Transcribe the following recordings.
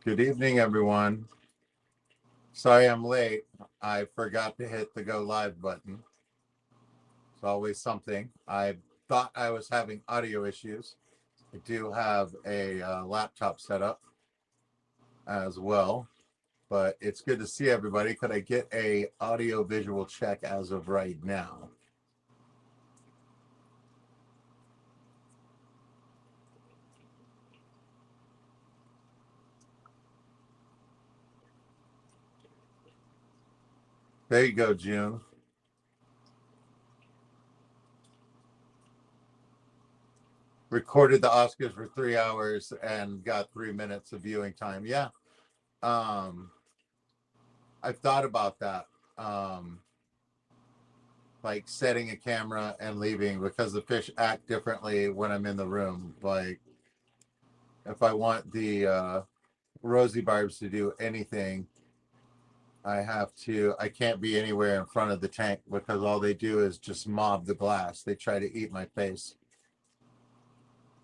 Good evening, everyone. Sorry I'm late. I forgot to hit the go live button. It's always something. I thought I was having audio issues. I do have a laptop set up as well, but it's good to see everybody. Could I get a audio visual check as of right now? There you go, June. Recorded the Oscars for 3 hours and got 3 minutes of viewing time. Yeah. Um, I've thought about that. Um, like setting a camera and leaving because the fish act differently when I'm in the room. Like if I want the rosy barbs to do anything, I can't be anywhere in front of the tank because all they do is just mob the glass. They try to eat my face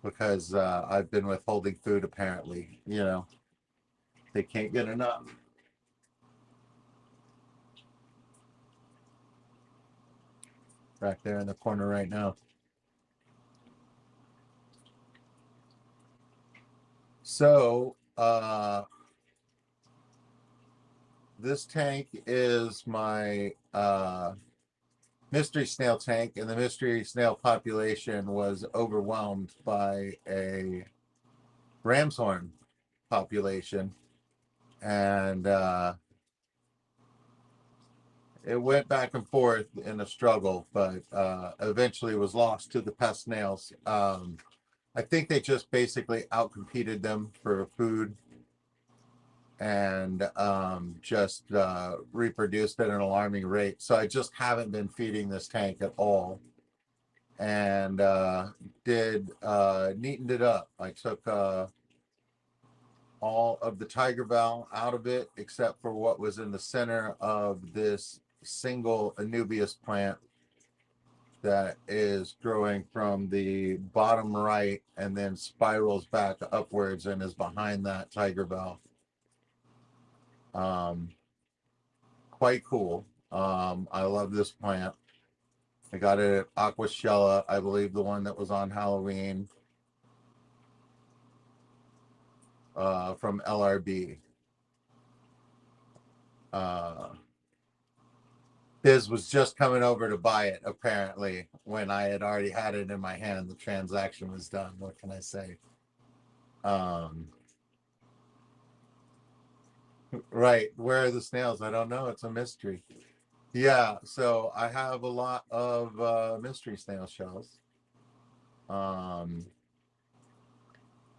because I've been withholding food apparently. They can't get enough. Back there in the corner right now. So, this tank is my mystery snail tank, and the mystery snail population was overwhelmed by a ram's horn population. And it went back and forth in a struggle, but eventually was lost to the pest snails. I think they just basically outcompeted them for food and just reproduced at an alarming rate. So I just haven't been feeding this tank at all, and did neatened it up. I took all of the tiger bell out of it except for what was in the center of this single anubias plant that is growing from the bottom right and then spirals back upwards and is behind that tiger bell. Um, Quite cool. I love this plant. I got it at Aquashella, I believe the one that was on Halloween, from LRB. Uh, Biz was just coming over to buy it, apparently, when I had already had it in my hand. The transaction was done. What can I say? Um, right. Where are the snails? I don't know. It's a mystery. Yeah. So I have a lot of mystery snail shells um,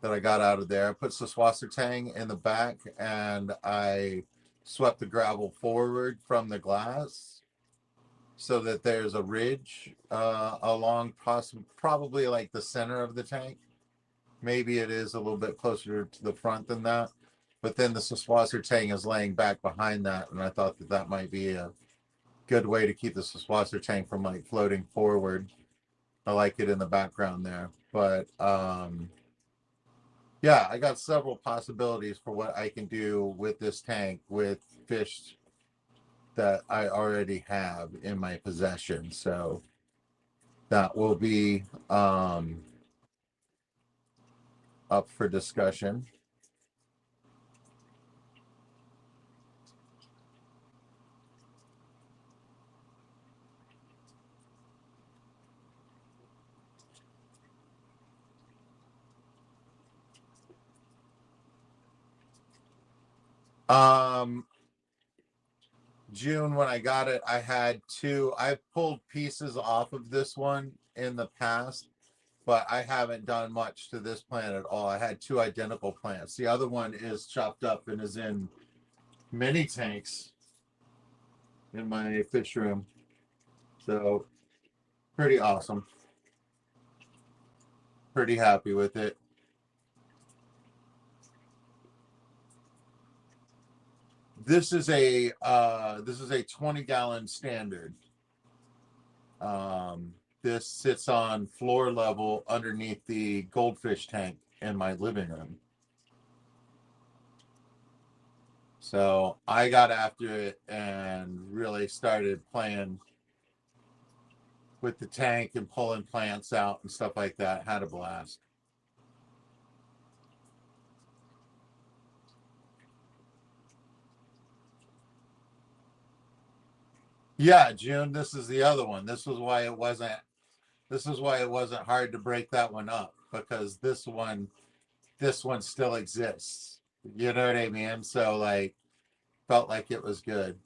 that I got out of there. I put Saswassertang in the back and I swept the gravel forward from the glass so that there's a ridge along probably like the center of the tank. Maybe it is a little bit closer to the front than that, but then the Saswassertang is laying back behind that, and I thought that that might be a good way to keep the Saswassertang from like floating forward. I like it in the background there, but yeah, I got several possibilities for what I can do with this tank with fish that I already have in my possession. So that will be up for discussion. Um, June, when I got it, I had two. I've pulled pieces off of this one in the past, but I haven't done much to this plant at all. I had two identical plants. The other one is chopped up and is in mini tanks in my fish room. So pretty awesome. Pretty happy with it. This is a 20-gallon standard. Um, this sits on floor level underneath the goldfish tank in my living room. So I got after it and really started playing with the tank and pulling plants out and stuff like that. Had a blast. Yeah, June, this is the other one. This is why it wasn't hard to break that one up, because this one still exists. You know what I mean? So like felt like it was good.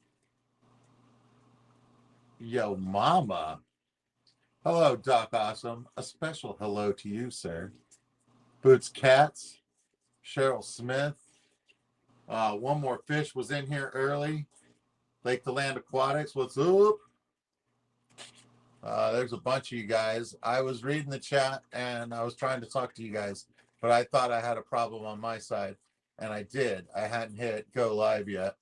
Yo, mama. Hello, Doc Awesome. A special hello to you, sir. Boots Cats, Cheryl Smith. One more fish was in here early. Lake to Land Aquatics. What's up? There's a bunch of you guys. I was reading the chat and I was trying to talk to you guys, but I thought I had a problem on my side, and I did. I hadn't hit go live yet.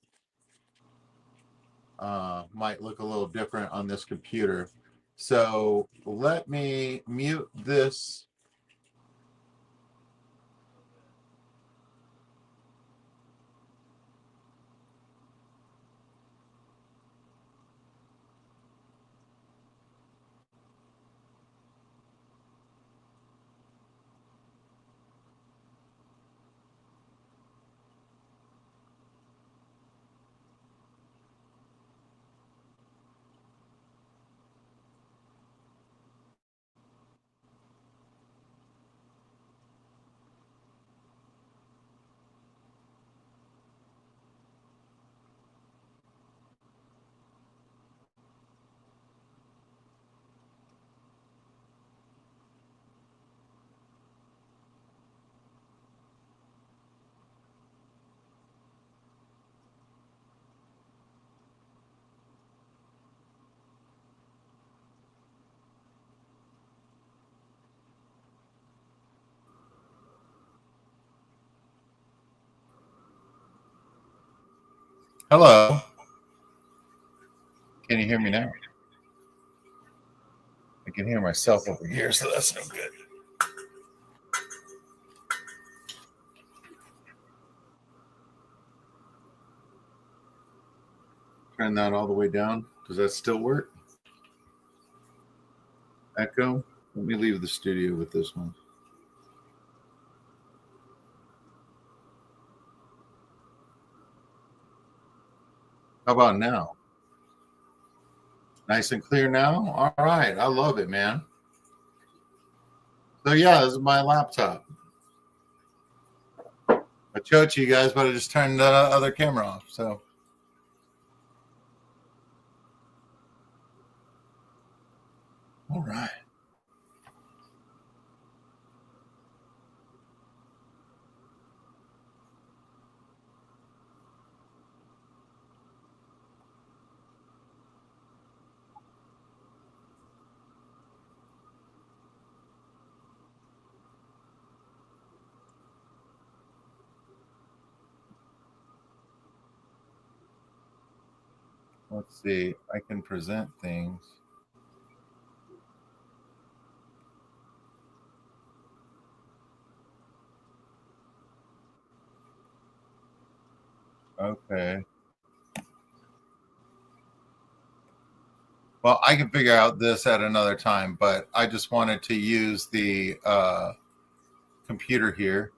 Might look a little different on this computer. So let me mute this. Hello. Can you hear me now? I can hear myself over here, so that's no good. Turn that all the way down. Does that still work? Echo? Let me leave the studio with this one. How about now? Nice and clear now? All right. I love it, man. So, yeah, this is my laptop. I showed you guys, but I just turned the other camera off. So, all right. Let's see. I can present things. Okay. Well, I can figure out this at another time, but I just wanted to use the computer here.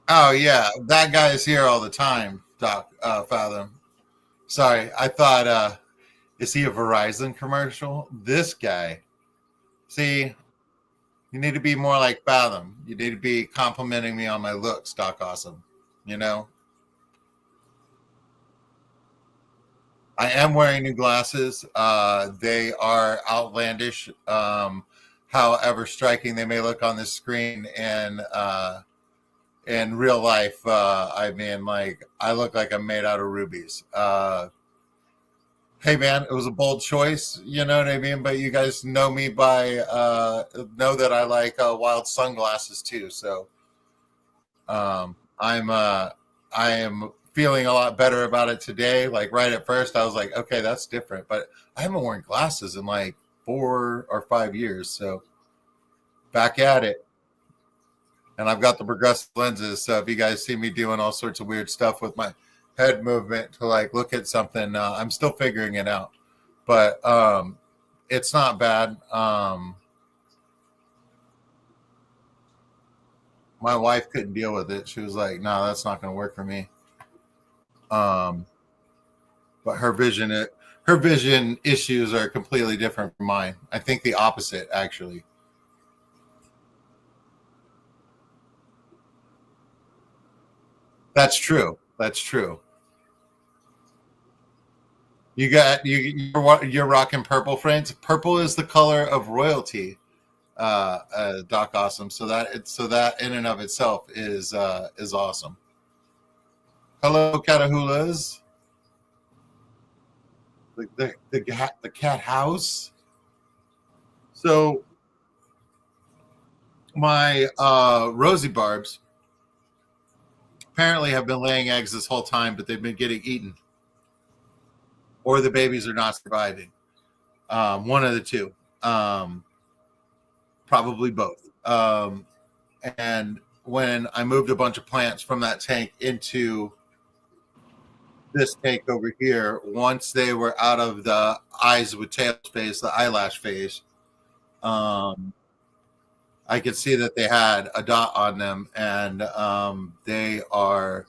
Oh, yeah. That guy is here all the time, Doc Fathom. Sorry. I thought, is he a Verizon commercial? This guy. See, you need to be more like Fathom. You need to be complimenting me on my looks, Doc Awesome. You know, I am wearing new glasses. They are outlandish, however striking they may look on the screen. And in real life, I mean, like, I look like I'm made out of rubies. Hey, man, it was a bold choice. You know what I mean? But you guys know me know that I like wild sunglasses too. So I'm I am feeling a lot better about it today. Like right at first, I was like, okay, that's different, but I haven't worn glasses in like 4 or 5 years. So Back at it. And I've got the progressive lenses. So if you guys see me doing all sorts of weird stuff with my head movement to like look at something, I'm still figuring it out. But it's not bad. My wife couldn't deal with it. She was like, "No, that's not going to work for me." Um, but her vision issues are completely different from mine. I think the opposite, actually. That's true. That's true. You're rocking purple, friends. Purple is the color of royalty, Doc Awesome. So that in and of itself is awesome. Hello, Catahulas. The cat house. So my Rosie Barbs apparently have been laying eggs this whole time, but they've been getting eaten, or the babies are not surviving. One of the two, probably both. And when I moved a bunch of plants from that tank into this tank over here, once they were out of the eyes with tails phase, the eyelash phase, um, I could see that they had a dot on them, and they are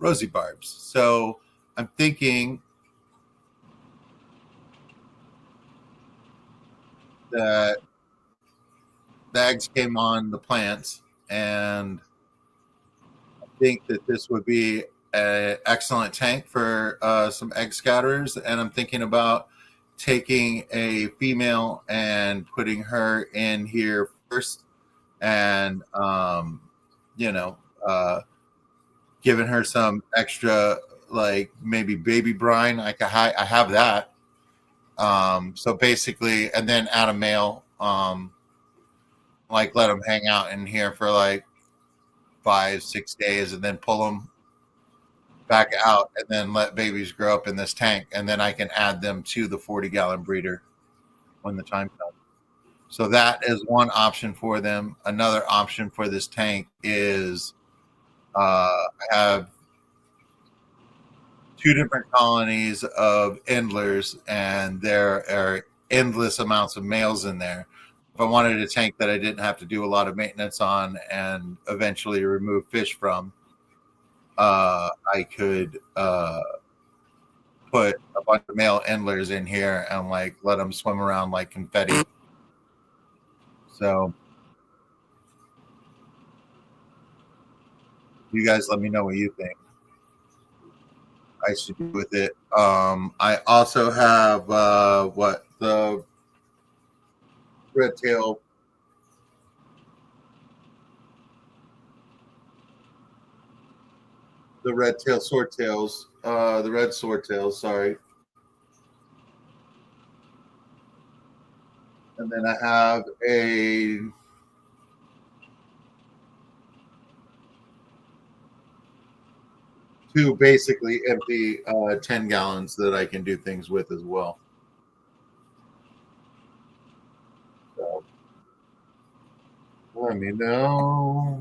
rosy barbs. So I'm thinking that the eggs came on the plants, and I think that this would be an excellent tank for some egg scatterers. And I'm thinking about taking a female and putting her in here first, and you know, uh, giving her some extra, like maybe baby brine. I have that. So basically, and then add a male. Like let them hang out in here for like 5 6 days, and then pull them back out, and then let babies grow up in this tank, and then I can add them to the 40-gallon breeder when the time comes. So that is one option for them. Another option for this tank is I have two different colonies of endlers, and there are endless amounts of males in there. If I wanted a tank that I didn't have to do a lot of maintenance on and eventually remove fish from, I could put a bunch of male endlers in here and like let them swim around like confetti. So you guys let me know what you think I should do with it. I also have what red tail the red tail swordtails, the red swordtails, sorry. And then I have a two basically empty 10 gallons that I can do things with as well. So let me know.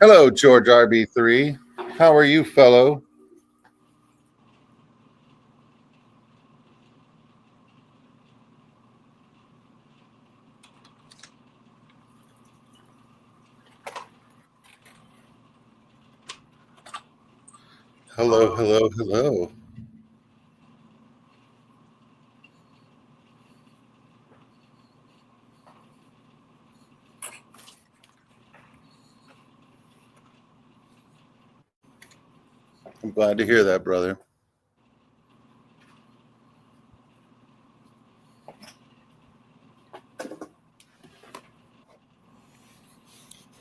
Hello, George RB3. How are you, fellow? Hello, hello, hello. I'm glad to hear that, brother.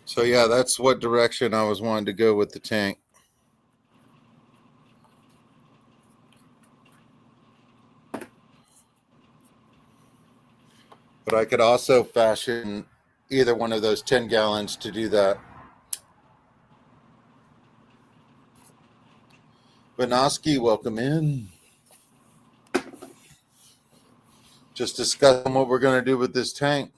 So yeah, that's what direction I was wanting to go with the tank. But I could also fashion either one of those 10 gallons to do that. Banoski, welcome in. Just discussing what we're going to do with this tank.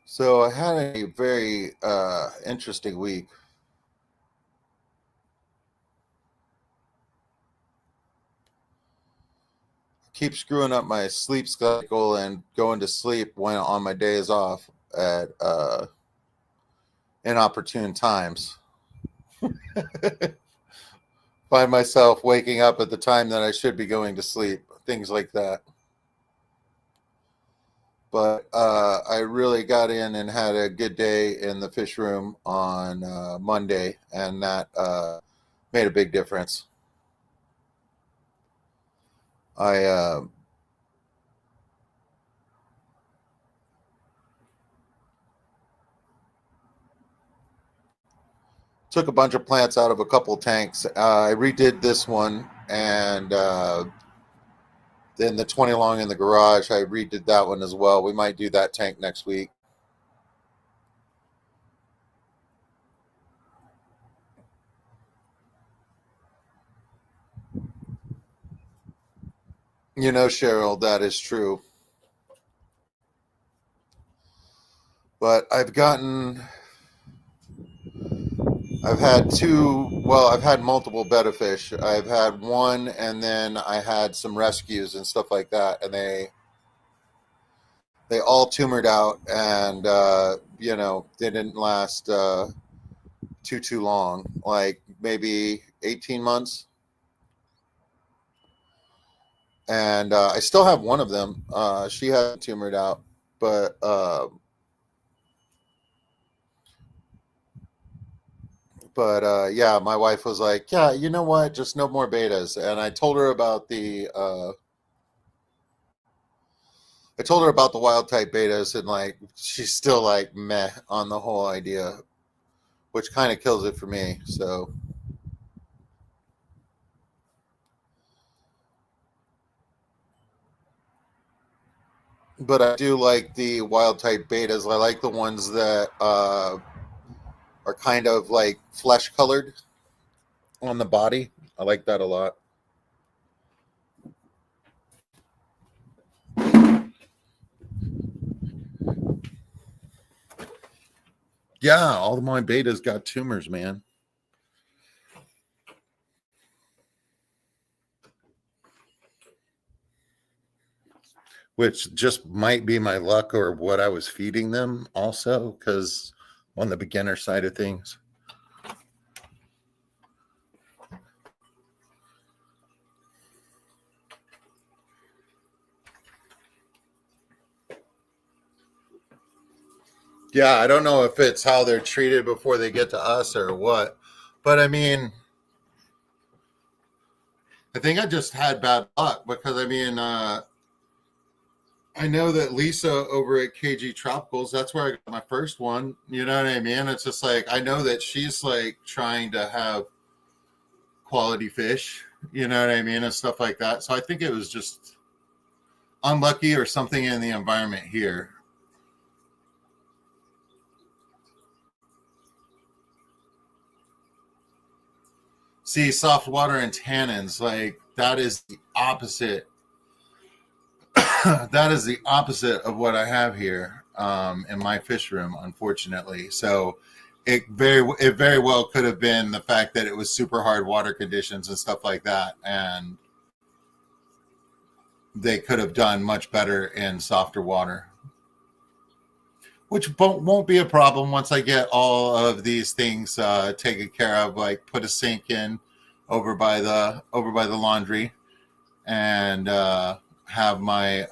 So I had a very interesting week. Keep screwing up my sleep cycle and going to sleep when on my days off at inopportune times. Find myself waking up at the time that I should be going to sleep. Things like that. But I really got in and had a good day in the fish room on Monday, and that made a big difference. I took a bunch of plants out of a couple tanks. I redid this one, and then the 20 long in the garage, I redid that one as well. We might do that tank next week. You know, Cheryl, that is true. But I've had multiple betta fish. I've had one, and then I had some rescues and stuff like that, and they all tumored out, and they didn't last too long, like maybe 18 months. And I still have one of them. She hasn't tumored out, but yeah, my wife was like, yeah, you know what, just no more betas. And I told her about the wild type betas, and like she's still like meh on the whole idea, which kind of kills it for me. So but I do like the wild type betas. I like the ones that are kind of like flesh colored on the body. I like that a lot. Yeah, all of my betas got tumors, man. Which just might be my luck or what I was feeding them also, because on the beginner side of things. Yeah, I don't know if it's how they're treated before they get to us or what. But I mean, I think I just had bad luck because I know that Lisa over at KG Tropicals, that's where I got my first one. You know what I mean? It's just like, I know that she's like trying to have quality fish, you know what I mean? And stuff like that. So I think it was just unlucky or something in the environment here. See, soft water and tannins, like that is the opposite. That is the opposite of what I have here in my fish room, unfortunately. So it very well could have been the fact that it was super hard water conditions and stuff like that, and they could have done much better in softer water, which won't be a problem once I get all of these things taken care of. Like put a sink in over by the laundry, and have my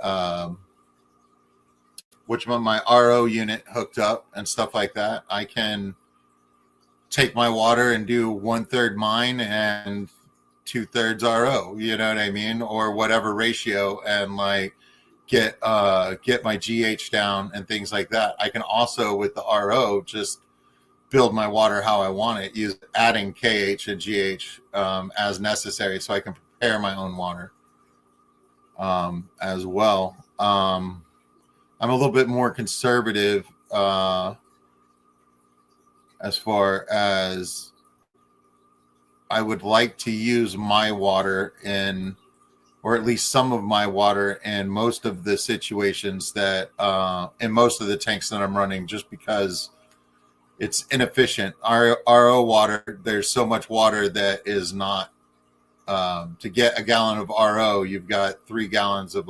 my RO unit hooked up and stuff like that, I can take my water and do 1/3 mine and 2/3 RO, you know what I mean? Or whatever ratio, and like get my GH down and things like that. I can also, with the RO, just build my water how I want it, adding KH and GH as necessary, so I can prepare my own water as well. I'm a little bit more conservative as far as I would like to use my water in, or at least some of my water in most of the situations that in most of the tanks that I'm running, just because it's inefficient. Our RO water, there's so much water that is not to get a gallon of RO, you've got 3 gallons of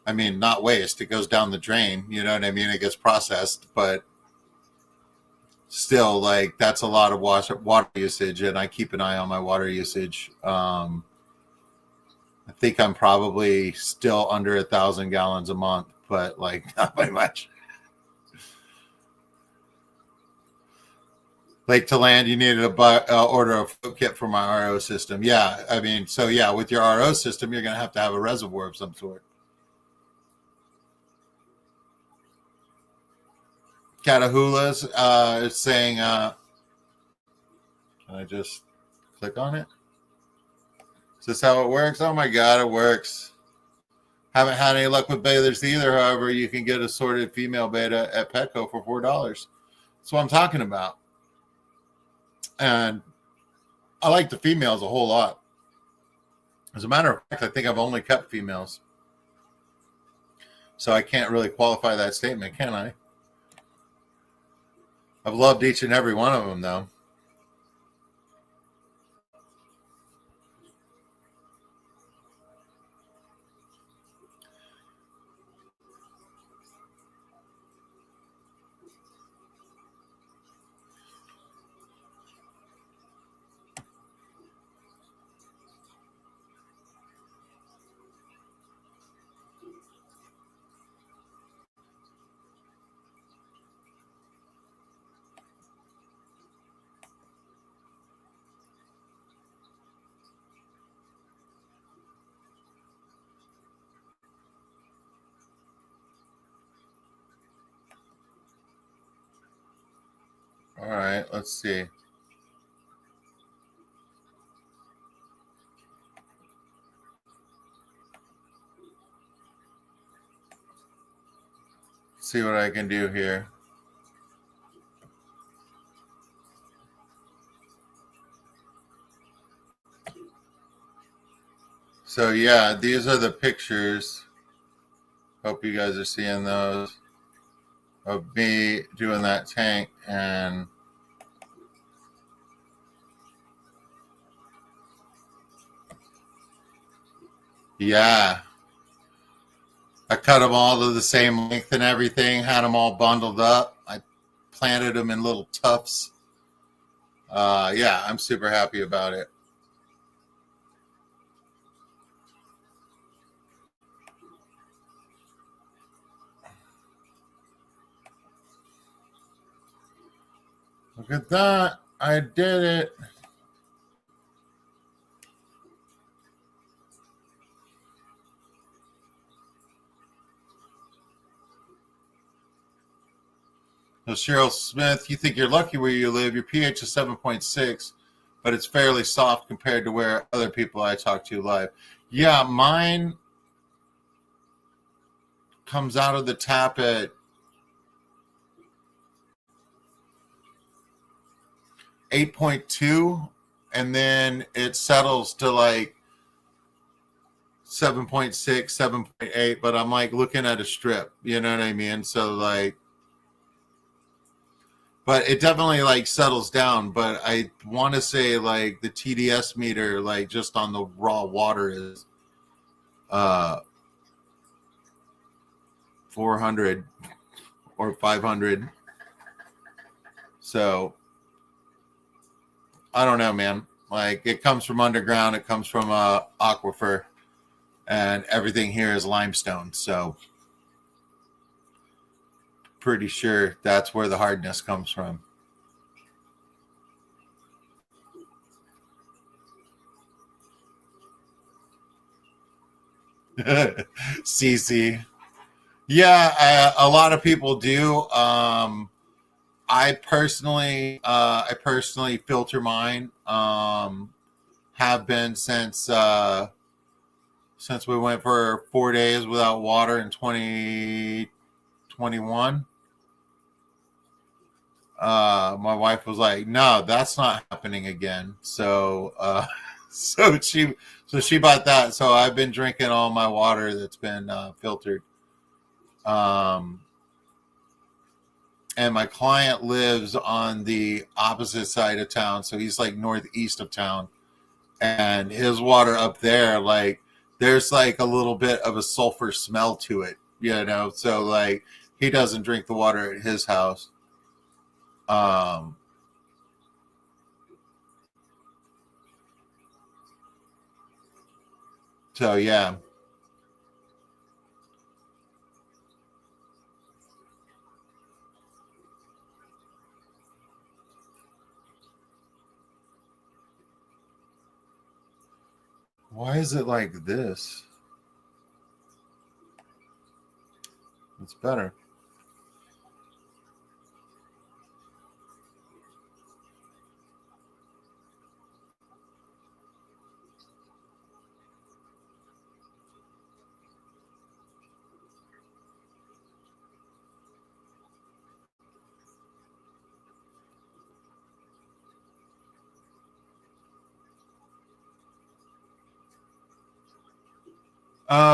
not waste. It goes down the drain, you know what I mean? It gets processed, but still, that's a lot of water usage, and I keep an eye on my water usage. I think I'm probably still under 1,000 gallons a month, but not by much. Lake to land, you needed to order a float kit for my RO system. Yeah, with your RO system, you're going to have a reservoir of some sort. Catahoula's is saying, can I just click on it? Is this how it works? Oh my God, it works. Haven't had any luck with betas either. However, you can get a sorted female beta at Petco for $4. That's what I'm talking about. And I like the females a whole lot. As a matter of fact, I think I've only kept females. So I can't really qualify that statement, can I? I've loved each and every one of them, though. All right, let's see. See what I can do here. So yeah, these are the pictures. Hope you guys are seeing those of me doing that tank. And yeah, I cut them all to the same length and everything, had them all bundled up. I planted them in little tufts. Yeah, I'm super happy about it. Look at that. I did it. So Cheryl Smith, you think you're lucky where you live. Your pH is 7.6, but it's fairly soft compared to where other people I talk to live. Yeah, mine comes out of the tap at 8.2, and then it settles to 7.6, 7.8, but I'm looking at a strip, you know what I mean? So but it definitely settles down, but I want to say the TDS meter, just on the raw water is 400 or 500. So I don't know, man. It comes from underground. It comes from aquifer. and everything here is limestone. So pretty sure that's where the hardness comes from. CC. Yeah, a lot of people do. I personally filter mine. Have been since we went for 4 days without water in 2021. My wife was like, "No, that's not happening again." So, so she bought that. So I've been drinking all my water that's been filtered. Um, and my client lives on the opposite side of town, so he's like northeast of town, and his water up there, like there's like a little bit of a sulfur smell to it, so like he doesn't drink the water at his house. um so yeah. Why is it like this? It's better.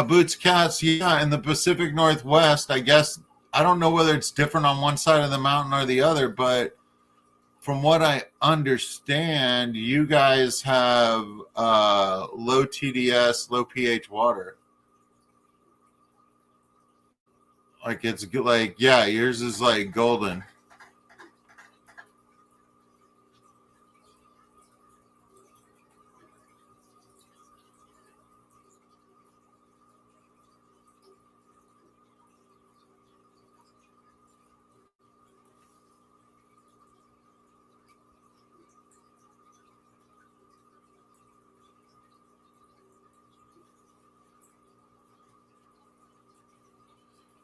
Boots Cats, yeah, in the Pacific Northwest, I guess. I don't know whether it's different on one side of the mountain or the other, but from what I understand, you guys have low TDS, low pH water. Like it's good. Like, yeah, yours is like golden.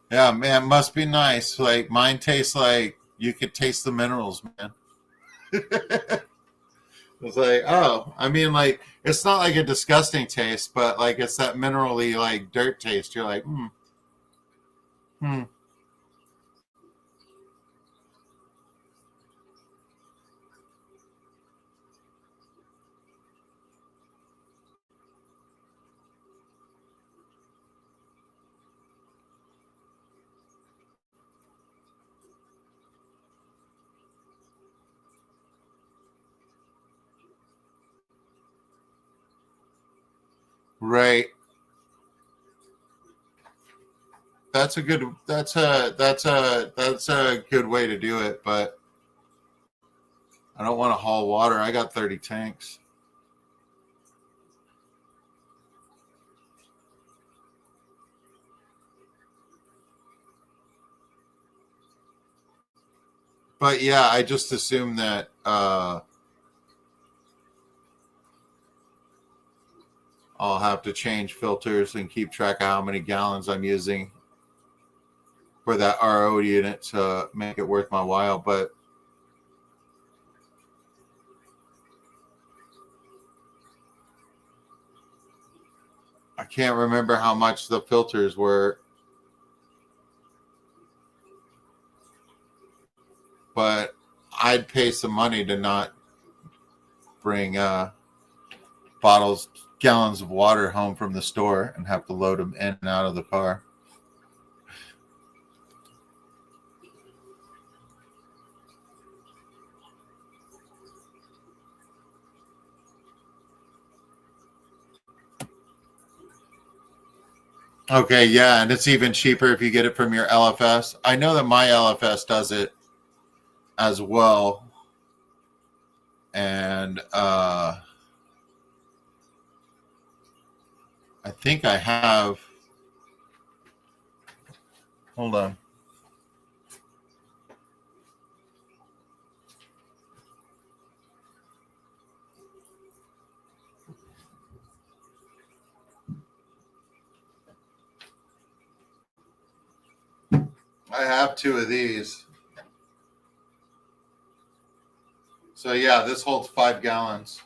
Yeah, man, must be nice. Like mine tastes like you could taste the minerals, man. It's like, oh, I mean, like it's not like a disgusting taste, but like it's that minerally like dirt taste. You're like, hmm. Right. That's a good way to do it, but I don't want to haul water. I got 30 tanks. But yeah, I just assume that I'll have to change filters and keep track of how many gallons I'm using for that RO unit to make it worth my while. But I can't remember how much the filters were. But I'd pay some money to not bring bottles, gallons of water home from the store and have to load them in and out of the car. Okay, yeah, and it's even cheaper if you get it from your LFS. I know that my LFS does it as well, and I think I have. Hold on. I have 2 of these. So yeah, this holds 5 gallons.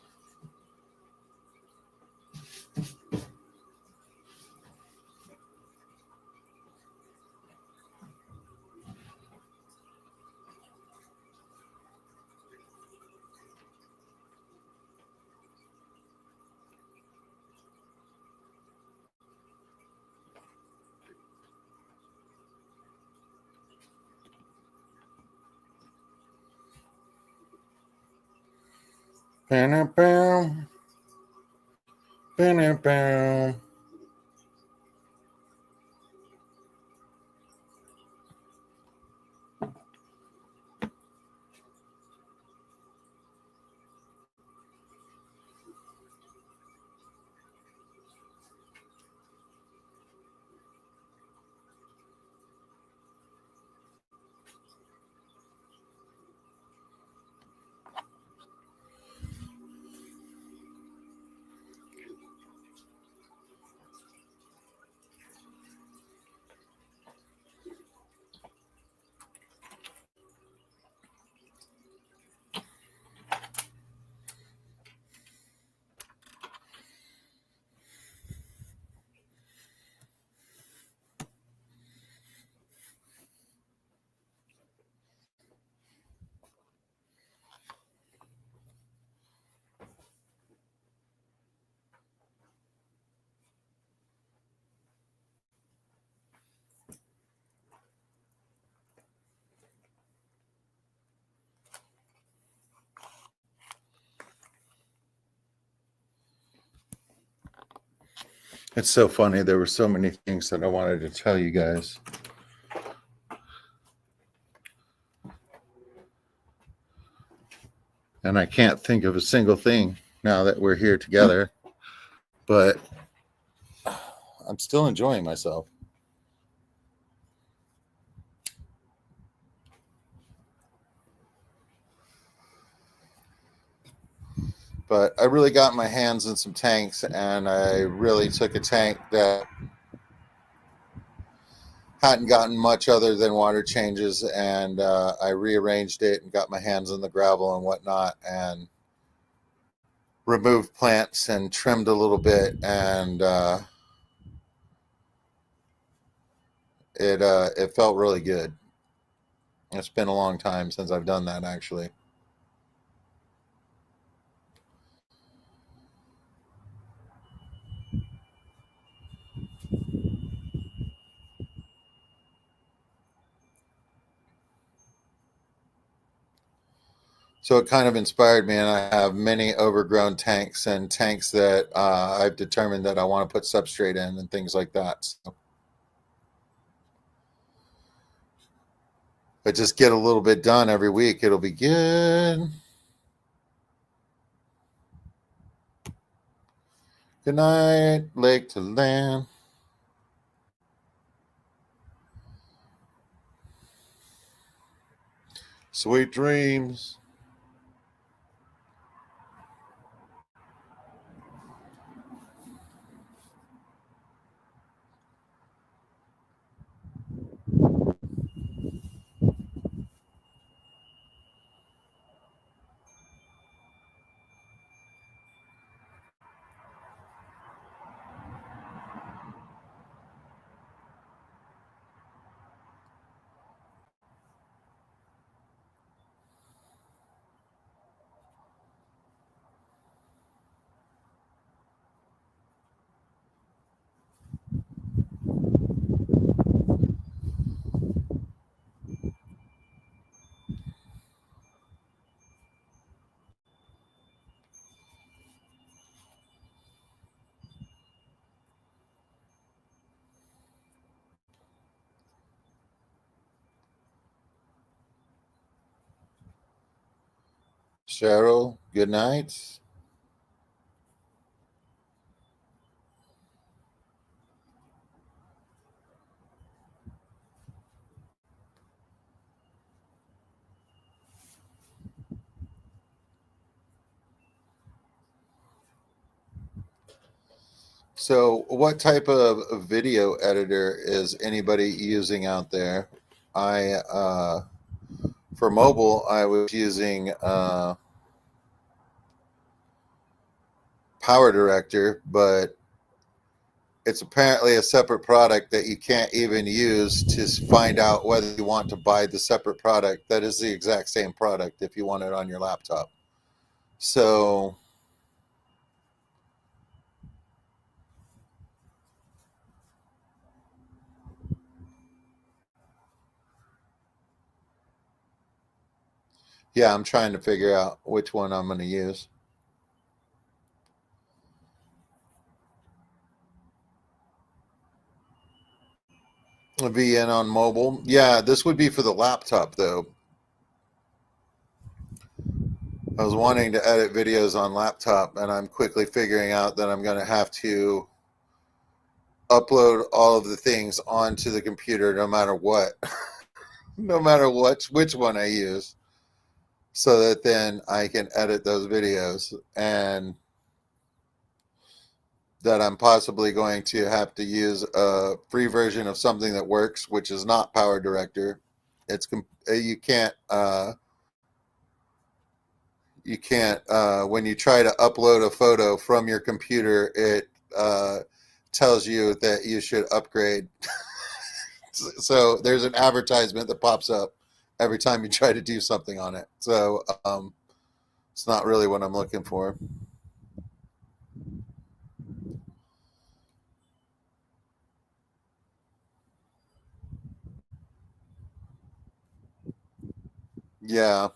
Bam, bam, bam, bam. It's so funny. There were so many things that I wanted to tell you guys. And I can't think of a single thing now that we're here together. But I'm still enjoying myself. But I really got my hands in some tanks, and I really took a tank that hadn't gotten much other than water changes, and I rearranged it and got my hands in the gravel and whatnot, and removed plants and trimmed a little bit, and it felt really good. It's been a long time since I've done that, actually. So it kind of inspired me, and I have many overgrown tanks and tanks that I've determined that I want to put substrate in and things like that. So, but just get a little bit done every week. It'll be good. Good night, lake to land. Sweet dreams. Cheryl, good night. So, what type of video editor is anybody using out there? For mobile, I was using Power Director, but it's apparently a separate product that you can't even use to find out whether you want to buy the separate product that is the exact same product if you want it on your laptop. So, yeah, I'm trying to figure out which one I'm going to use. VN on mobile. Yeah, this would be for the laptop though. I was wanting to edit videos on laptop, and I'm quickly figuring out that I'm going to have to upload all of the things onto the computer no matter what, no matter which one I use, so that then I can edit those videos, and that I'm possibly going to have to use a free version of something that works, which is not Power Director. It's you can't when you try to upload a photo from your computer, it tells you that you should upgrade. So there's an advertisement that pops up every time you try to do something on it. So it's not really what I'm looking for. Yeah,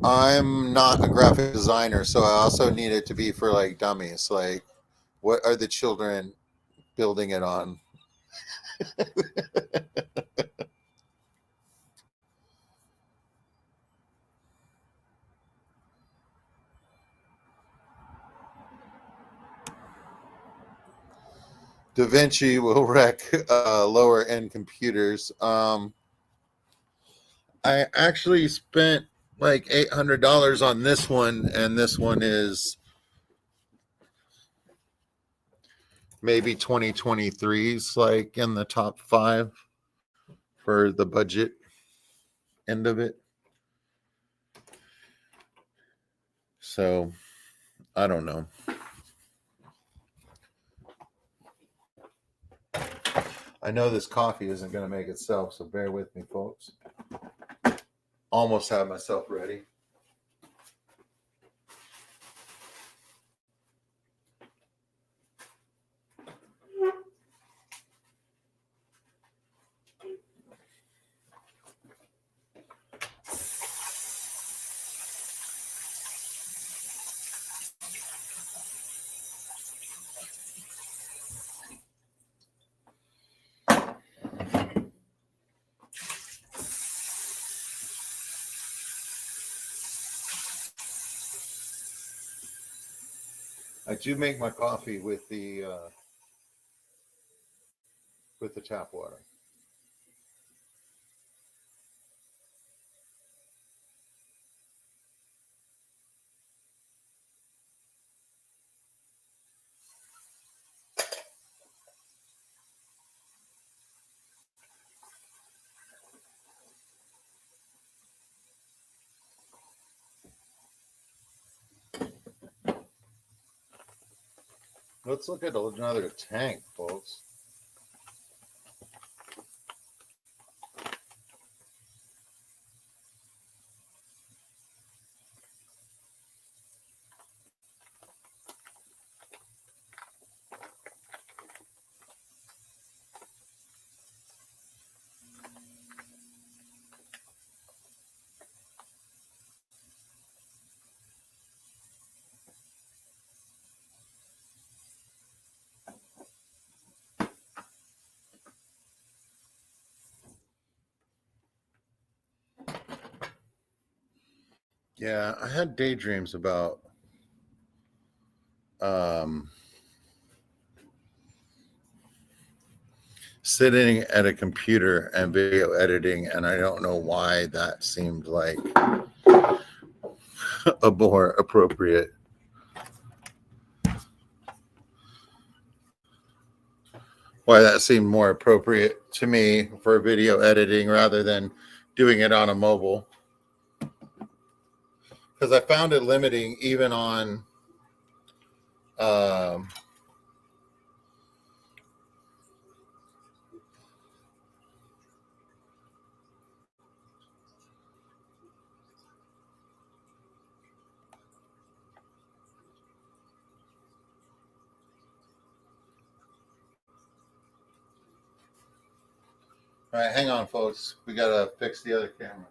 I'm not a graphic designer, so I also need it to be for like dummies. Like, what are the children building it on? Da Vinci will wreck lower end computers. I actually spent like $800 on this one, and this one is maybe 2023's like in the top 5 for the budget end of it. So I don't know. I know this coffee isn't going to make itself, so bear with me, folks. Almost have myself ready. I do make my coffee with the tap water. Let's look at another tank, folks. Yeah, I had daydreams about um, sitting at a computer and video editing, and I don't know why that seemed like a more appropriate why that seemed more appropriate to me for video editing rather than doing it on a mobile. Because I found it limiting even on um, all right, hang on, folks. We got to fix the other camera.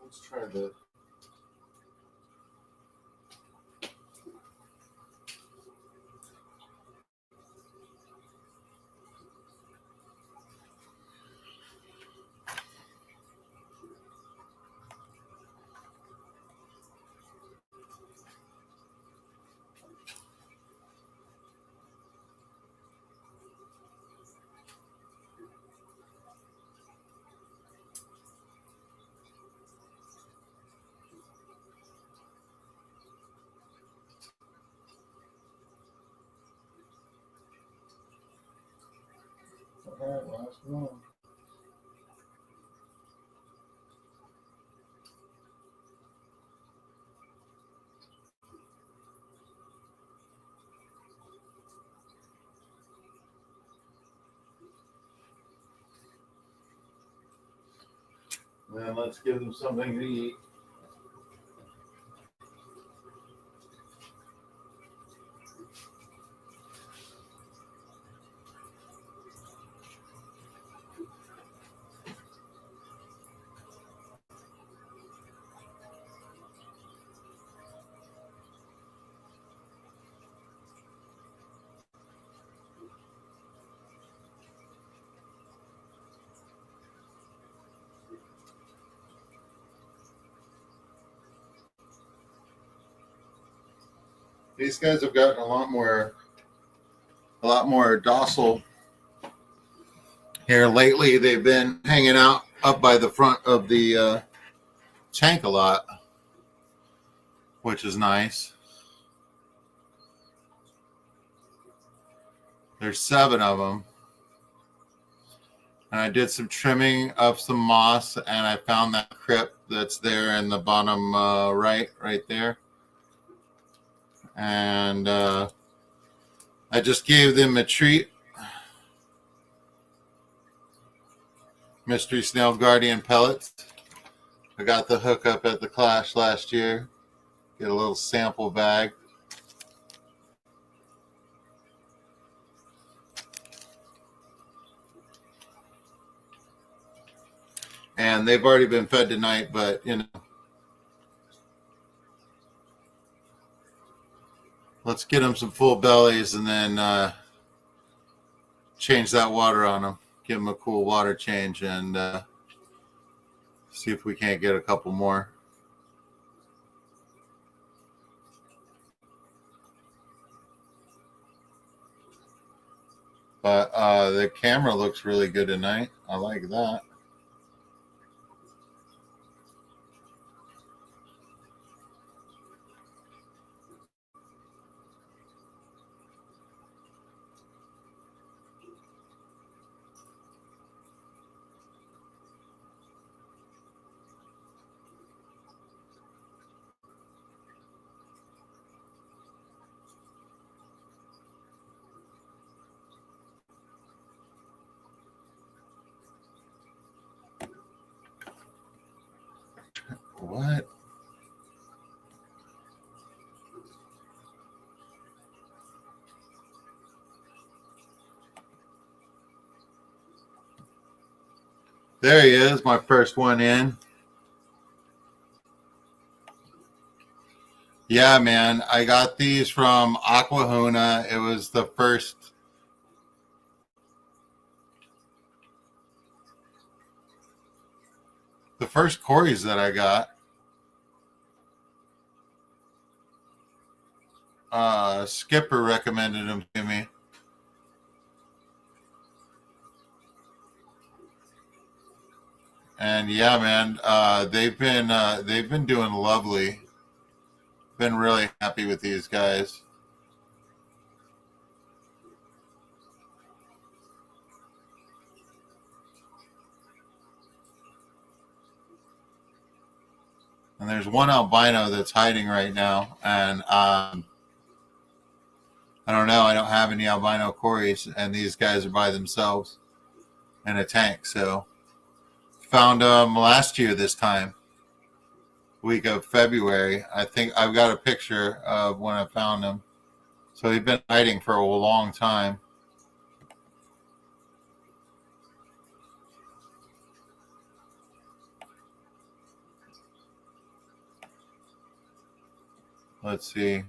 Let's try the. All right, last one. Then let's give them something to eat. These guys have gotten a lot more docile here lately. They've been hanging out up by the front of the tank a lot, which is nice. There's 7 of them. And I did some trimming of some moss, and I found that crypt that's there in the bottom right there. And I just gave them a treat. Mystery Snail Guardian pellets. I got the hookup at the Clash last year. Get a little sample bag. And they've already been fed tonight, but you know, let's get them some full bellies and then change that water on them. Give them a cool water change and see if we can't get a couple more. But the camera looks really good tonight. I like that. What? There he is, my first one in. Yeah, man, I got these from Aquahuna. It was the first Corys that I got. Skipper recommended them to me. And yeah, man, they've been doing lovely. Been really happy with these guys. And there's one albino that's hiding right now, and I don't know. I don't have any albino Corys, and these guys are by themselves in a tank. So found them last year this time, week of February. I think I've got a picture of when I found them. So they've been hiding for a long time. Let's see.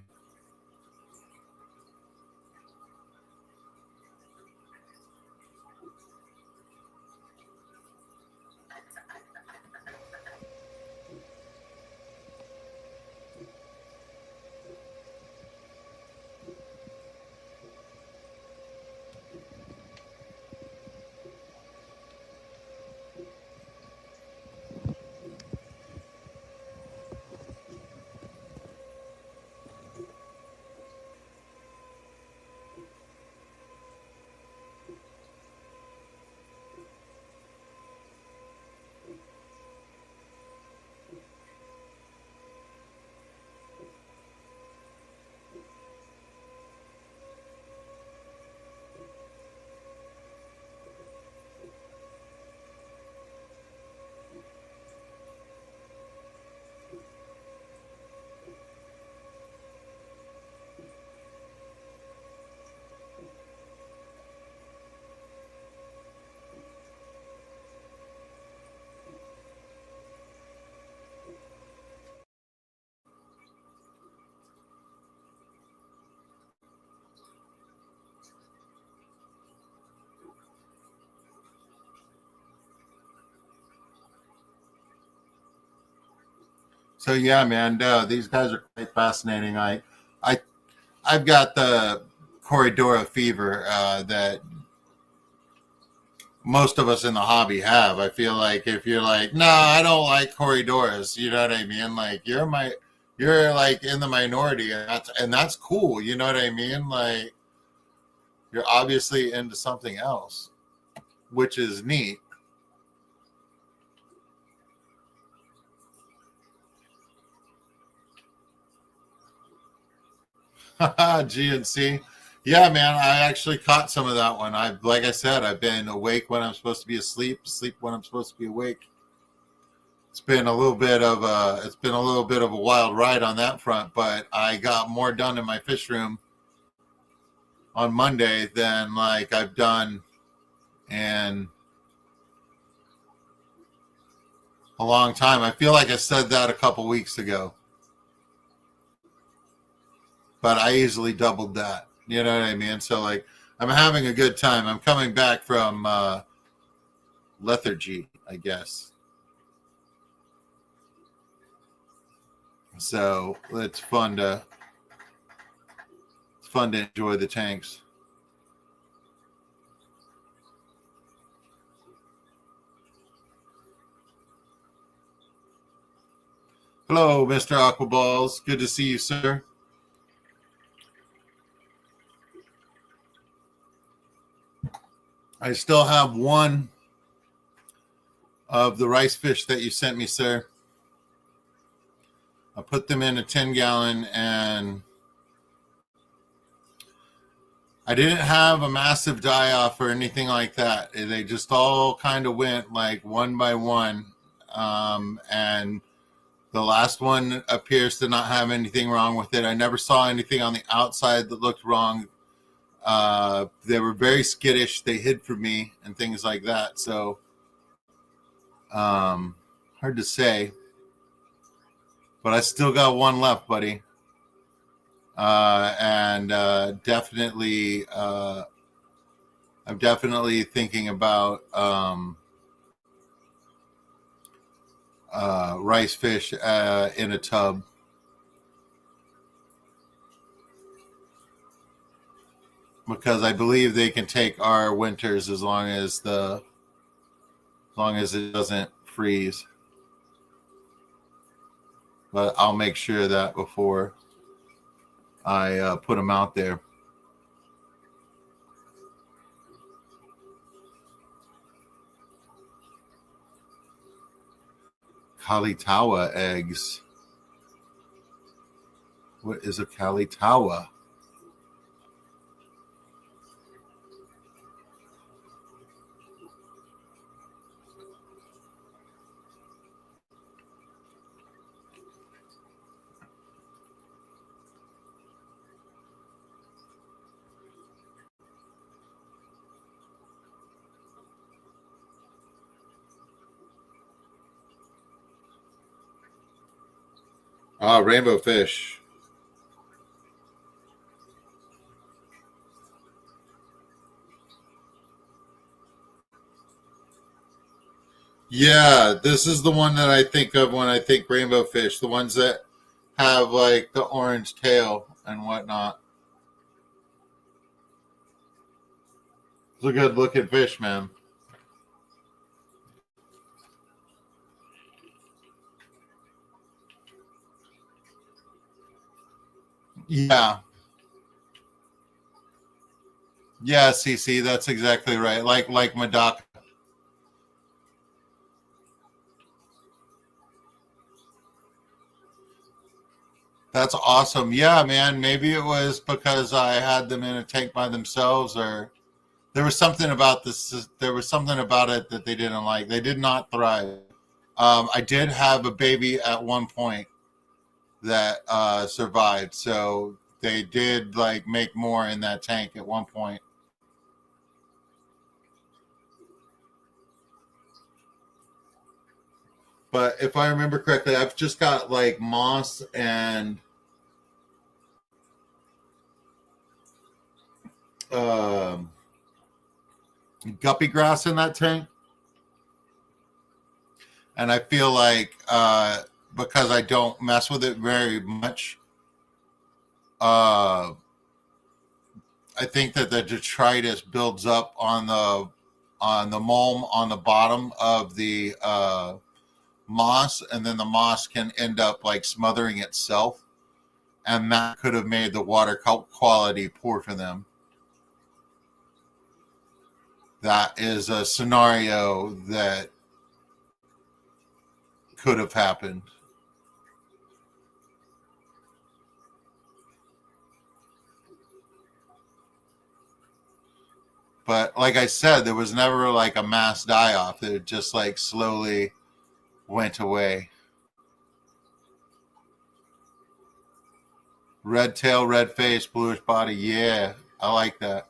So yeah, man, these guys are quite fascinating. I've got the Corridora fever that most of us in the hobby have. I feel like if you're like, no, I don't like Corridoras, you know what I mean? Like you're like in the minority, and that's cool. You know what I mean? Like you're obviously into something else, which is neat. GNC. Yeah, man, I actually caught some of that one. Like I said, I've been awake when I'm supposed to be asleep, sleep when I'm supposed to be awake. It's been a little bit of a wild ride on that front, but I got more done in my fish room on Monday than like I've done in a long time. I feel like I said that a couple weeks ago, but I easily doubled that. You know what I mean? So like, I'm having a good time. I'm coming back from lethargy, I guess. So it's fun to enjoy the tanks. Hello, Mr. Aquaballs. Good to see you, sir. I still have one of the rice fish that you sent me, sir. I put them in a 10-gallon, and I didn't have a massive die-off or anything like that. They just all kind of went like one by one. And the last one appears to not have anything wrong with it. I never saw anything on the outside that looked wrong. They were very skittish. They hid from me and things like that. So Hard to say, but I still got one left, buddy. And definitely, I'm definitely thinking about rice fish in a tub. Because I believe they can take our winters as long as it doesn't freeze. But I'll make sure that before I put them out there. Kalitawa eggs. What is a Kalitawa? Rainbow fish. Yeah, this is the one that I think of when I think rainbow fish. The ones that have like the orange tail and whatnot. It's a good looking fish, man. Yeah. Yeah, CC, that's exactly right. Like Madaka. That's awesome. Yeah, man. Maybe it was because I had them in a tank by themselves, or there was something about this. There was something about it that they didn't like. They did not thrive. I did have a baby at one point that survived, so they did like make more in that tank at one point. But if I remember correctly, I've just got like moss and um, guppy grass in that tank. And I feel like because I don't mess with it very much, uh, I think that the detritus builds up on the mulm on the bottom of the moss, and then the moss can end up like smothering itself, and that could have made the water quality poor for them. That is a scenario that could have happened. But like I said, there was never like a mass die off. It just like slowly went away. Red tail, red face, bluish body. Yeah, I like that.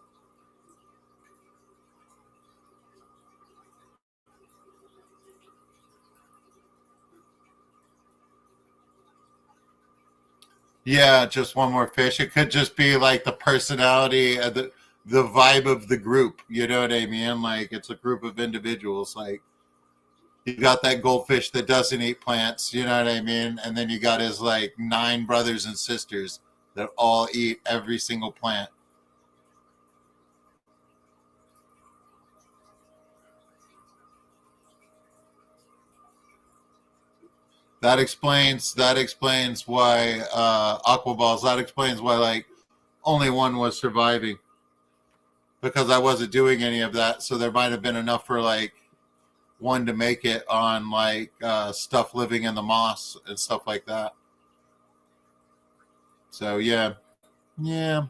Yeah, just one more fish. It could just be like the personality, the vibe of the group. You know what I mean? Like it's a group of individuals. Like you got that goldfish that doesn't eat plants. You know what I mean? And then you got his like 9 brothers and sisters that all eat every single plant. That explains why aqua balls. That explains why like only one was surviving because I wasn't doing any of that. So there might have been enough for like one to make it on like stuff living in the moss and stuff like that. So yeah, yeah.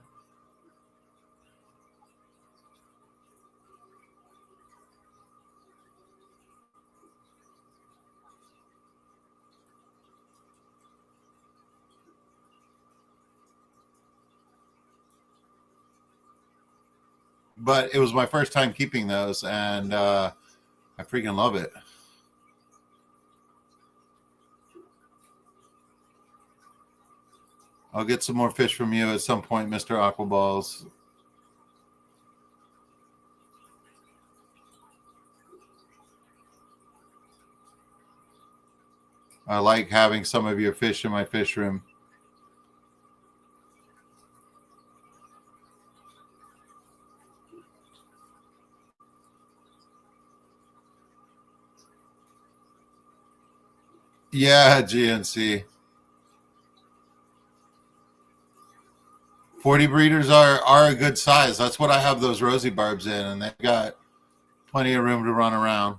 But it was my first time keeping those, and I freaking love it. I'll get some more fish from you at some point, Mr. Aquaballs. I like having some of your fish in my fish room. Yeah, GNC. 40 breeders are a good size. That's what I have those rosy barbs in, and they've got plenty of room to run around.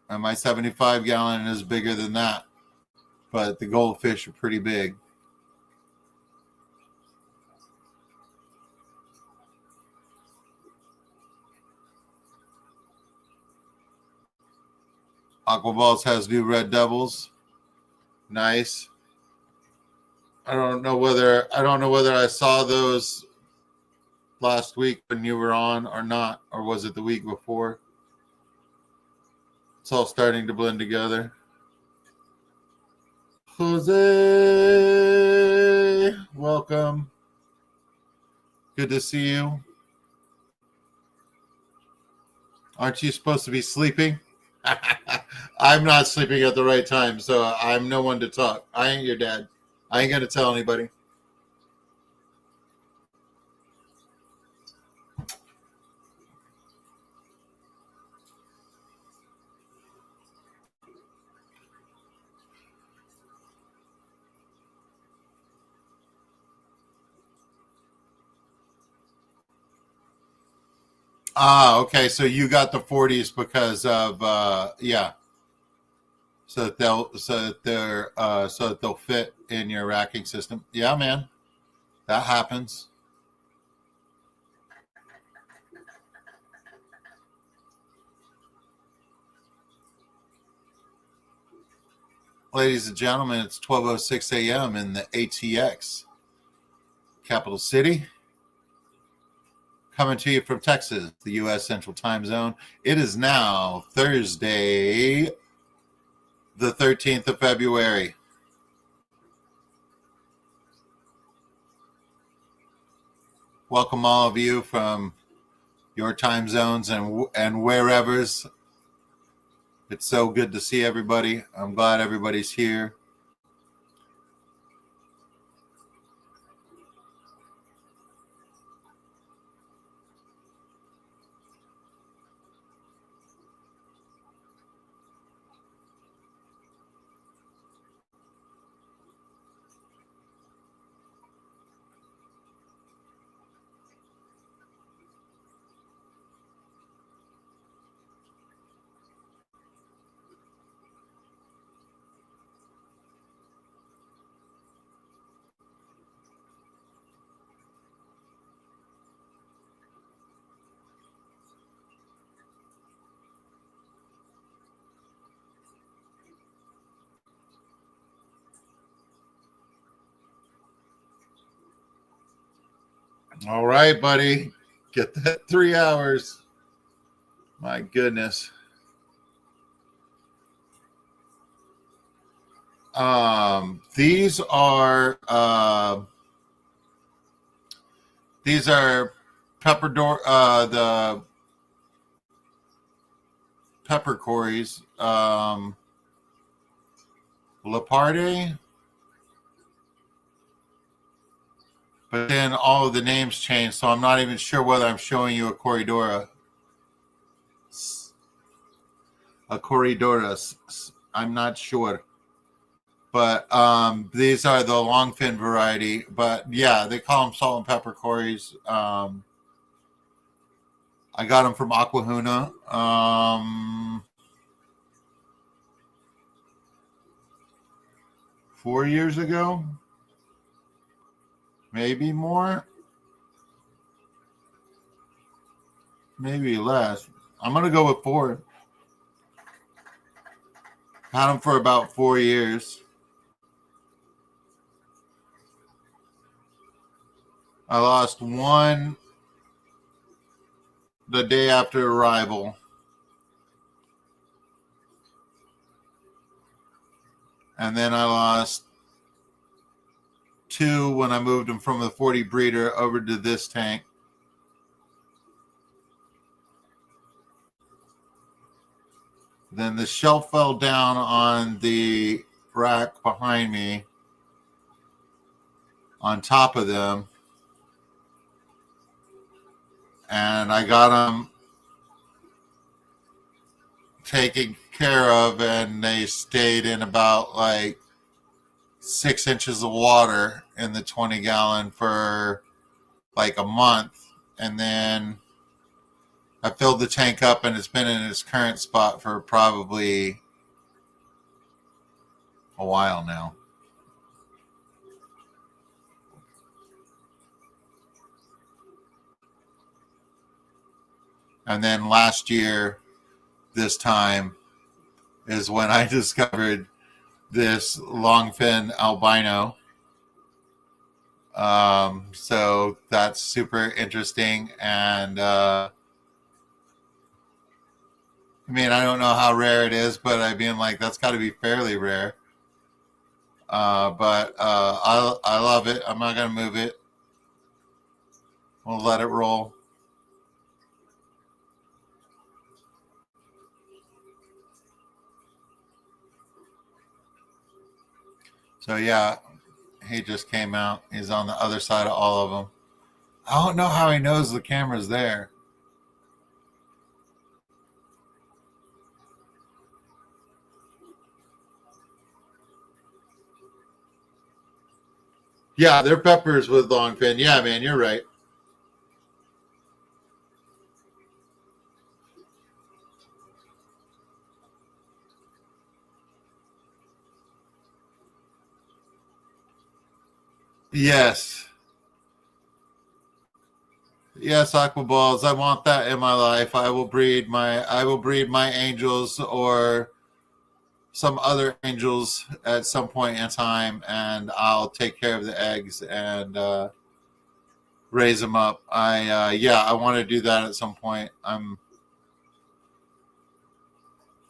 And my 75 gallon is bigger than that, but the goldfish are pretty big. Aquaballs has new red devils. Nice. I don't know whether I saw those last week when you were on or not, or was it the week before? It's all starting to blend together. Jose, welcome. Good to see you. Aren't you supposed to be sleeping? I'm not sleeping at the right time, so I'm no one to talk. I ain't your dad. I ain't going to tell anybody. Ah, okay. So you got the 40s because of yeah. So that they'll fit in your racking system. Yeah, man. That happens. Ladies and gentlemen, it's 12:06 a.m. in the ATX, capital city. Coming to you from Texas, the U.S. Central Time Zone. It is now Thursday, the 13th of February. Welcome all of you from your time zones and wherever's. It's so good to see everybody. I'm glad everybody's here. All right, buddy. Get that 3 hours. My goodness. These are the pepper cories. Leparde. But then all of the names changed, so I'm not even sure whether I'm showing you a Corridora. I'm not sure. But these are the longfin variety. But yeah, they call them salt and pepper cories. I got them from Aquahuna. 4 years ago. Maybe more. Maybe less. I'm going to go with 4. Had them for about 4 years. I lost one the day after arrival. And then I lost 2 when I moved them from the 40 breeder over to this tank. Then the shelf fell down on the rack behind me on top of them. And I got them taken care of, and they stayed in about like 6 inches of water in the 20-gallon for like a month. And then I filled the tank up, and it's been in its current spot for probably a while now. And then last year, this time, is when I discovered this longfin albino. So that's super interesting. And I mean, I don't know how rare it is, but I mean, like, that's got to be fairly rare. But I love it. I'm not going to move it. We'll let it roll. So yeah, he just came out. He's on the other side of all of them. I don't know how he knows the camera's there. Yeah, they're peppers with longfin. Yeah, man, you're right. Yes. Yes, aqua balls. I want that in my life. I will breed my angels or some other angels at some point in time, and I'll take care of the eggs and raise them up. I want to do that at some point.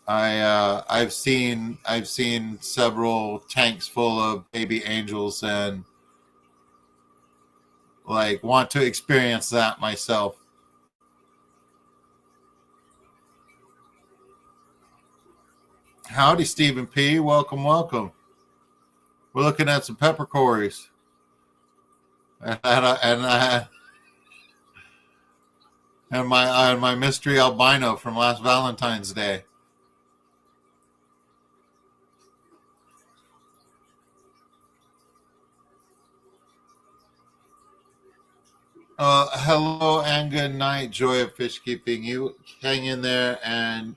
I've seen several tanks full of baby angels, and like want to experience that myself. Howdy, Stephen P. Welcome, welcome. We're looking at some peppercorns, and my mystery albino from last Valentine's Day. Hello and good night, joy of fish keeping. You hang in there and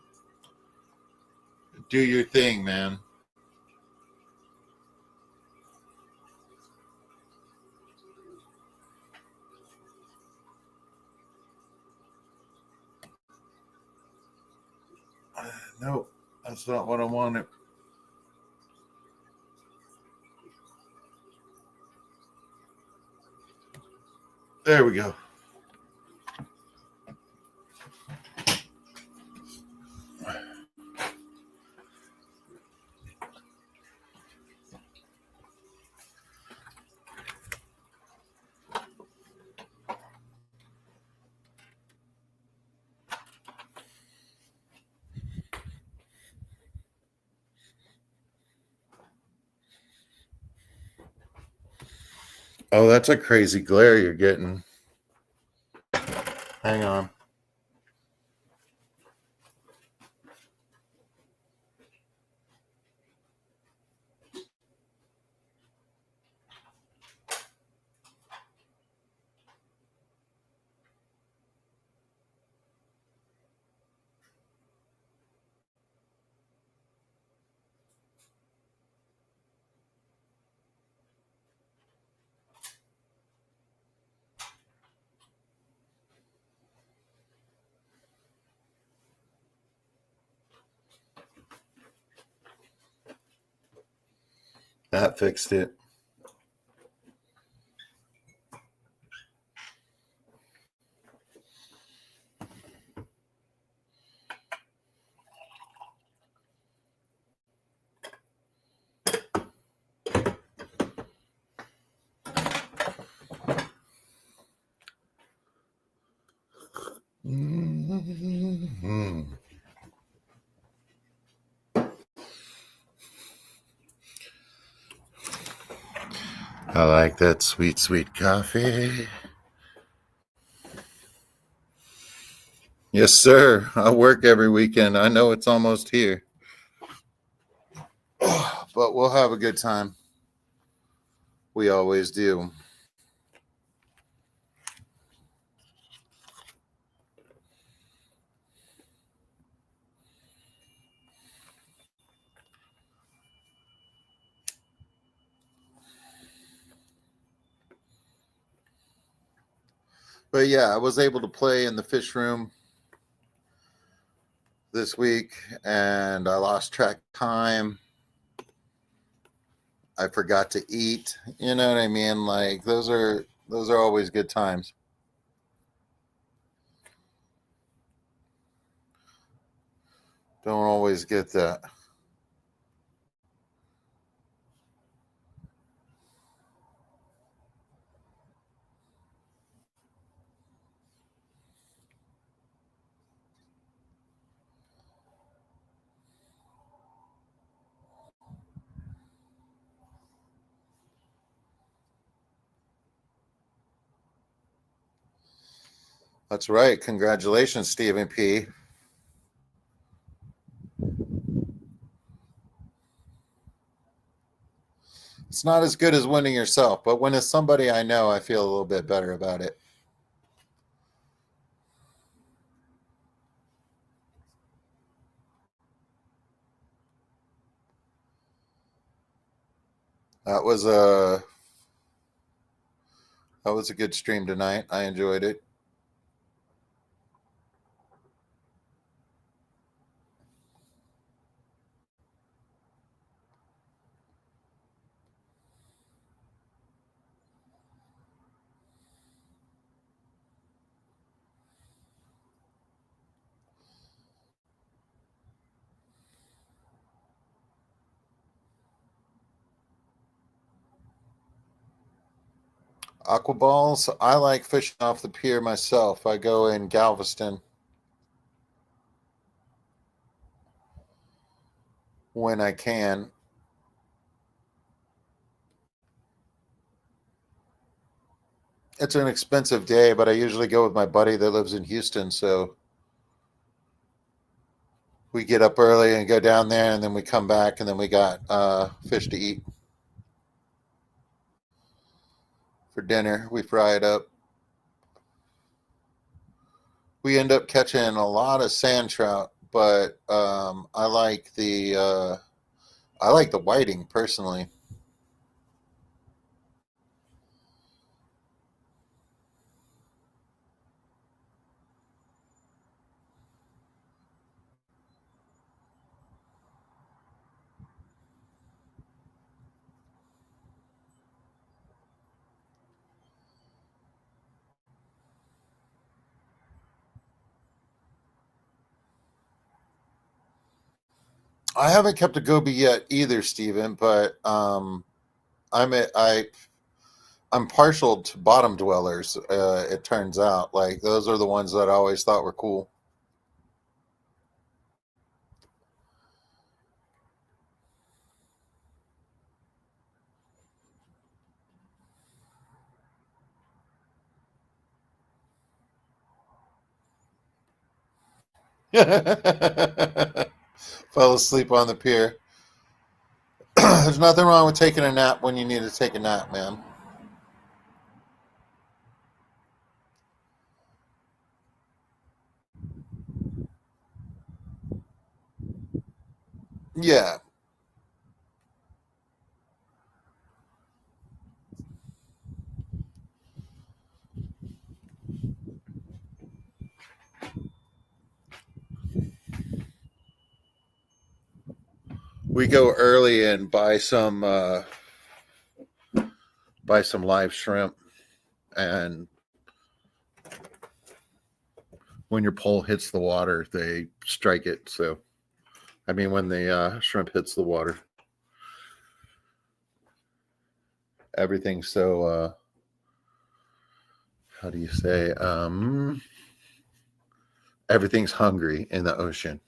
do your thing, man. Nope, that's not what I wanted. There we go. Oh, that's a crazy glare you're getting. Hang on. That fixed it. Mm-hmm. I like that sweet, sweet coffee. Yes, sir. I work every weekend. I know it's almost here, but we'll have a good time. We always do. But yeah, I was able to play in the fish room this week, and I lost track of time. I forgot to eat. You know what I mean? Like those are always good times. Don't always get that. That's right. Congratulations, Stephen P. It's not as good as winning yourself, but when it's somebody I know, I feel a little bit better about it. That was a good stream tonight. I enjoyed it. Aqua balls. I like fishing off the pier myself. I go in Galveston when I can. It's an expensive day, but I usually go with my buddy that lives in Houston. So we get up early and go down there, and then we come back, and then we got fish to eat for dinner. We fry it up. We end up catching a lot of sand trout, but I like the whiting personally. I haven't kept a goby yet either, Stephen, but I'm a, I I'm partial to bottom dwellers. It turns out, like those are the ones that I always thought were cool. Fell asleep on the pier. There's nothing wrong with taking a nap when you need to take a nap, man. Yeah, we go early and buy some live shrimp, and when your pole hits the water, they strike it. So, I mean, when the shrimp hits the water, everything's so how do you say everything's hungry in the ocean.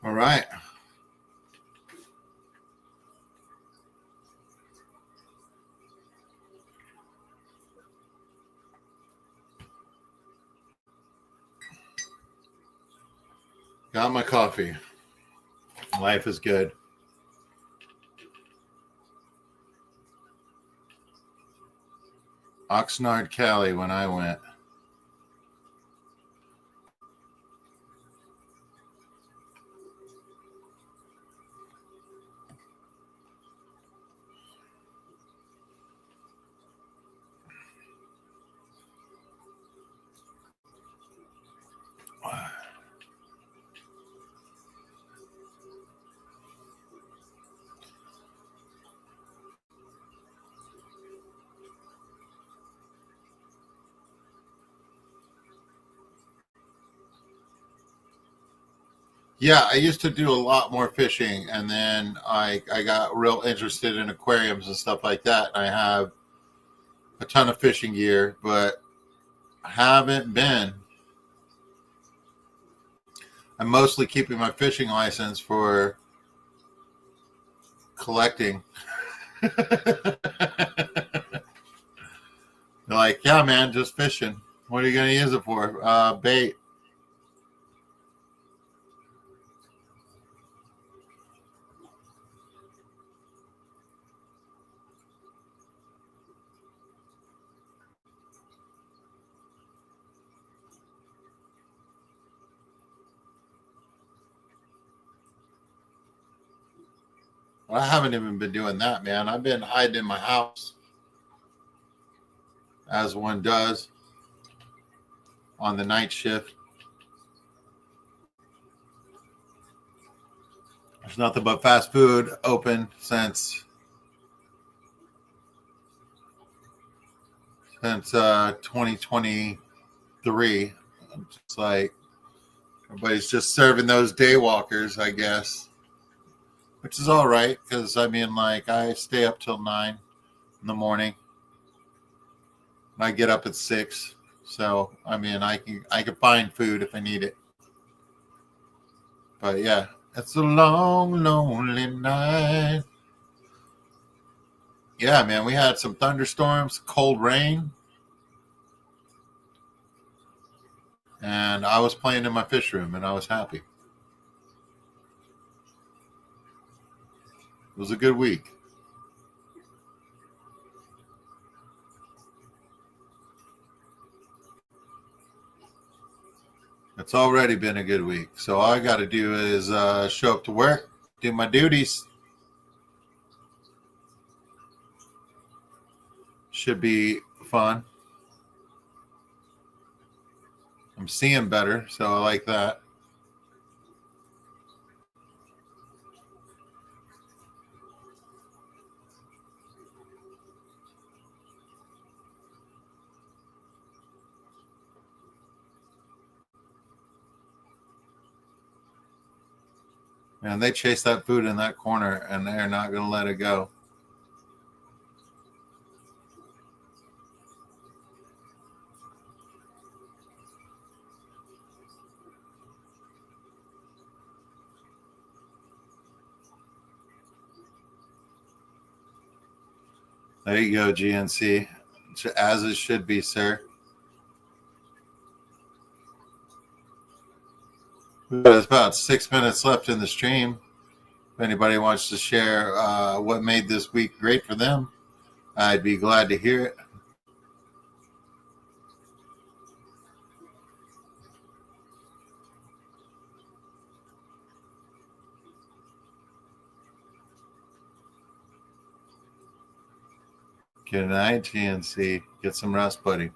All right. Got my coffee. Life is good. Oxnard, Cali, when I went. Yeah, I used to do a lot more fishing, and then I got real interested in aquariums and stuff like that. I have a ton of fishing gear, but I haven't been. I'm mostly keeping my fishing license for collecting. They're like, yeah, man, just fishing. What are you going to use it for? Bait. Well, I haven't even been doing that, man. I've been hiding in my house, as one does, on the night shift. There's nothing but fast food open since 2023. It's like everybody's just serving those day walkers, I guess, which is all right because I mean, like, I stay up till 9 in the morning. And I get up at 6, so I mean, I can find food if I need it. But yeah, it's a long, lonely night. Yeah, man, we had some thunderstorms, cold rain, and I was playing in my fish room, and I was happy. It was a good week. It's already been a good week. So all I got to do is show up to work, do my duties. Should be fun. I'm seeing better, so I like that. Man, they chase that food in that corner, and they're not going to let it go. There you go, GNC. As it should be, sir. There's about 6 minutes left in the stream. If anybody wants to share what made this week great for them, I'd be glad to hear it. Good night, GNC. Get some rest, buddy.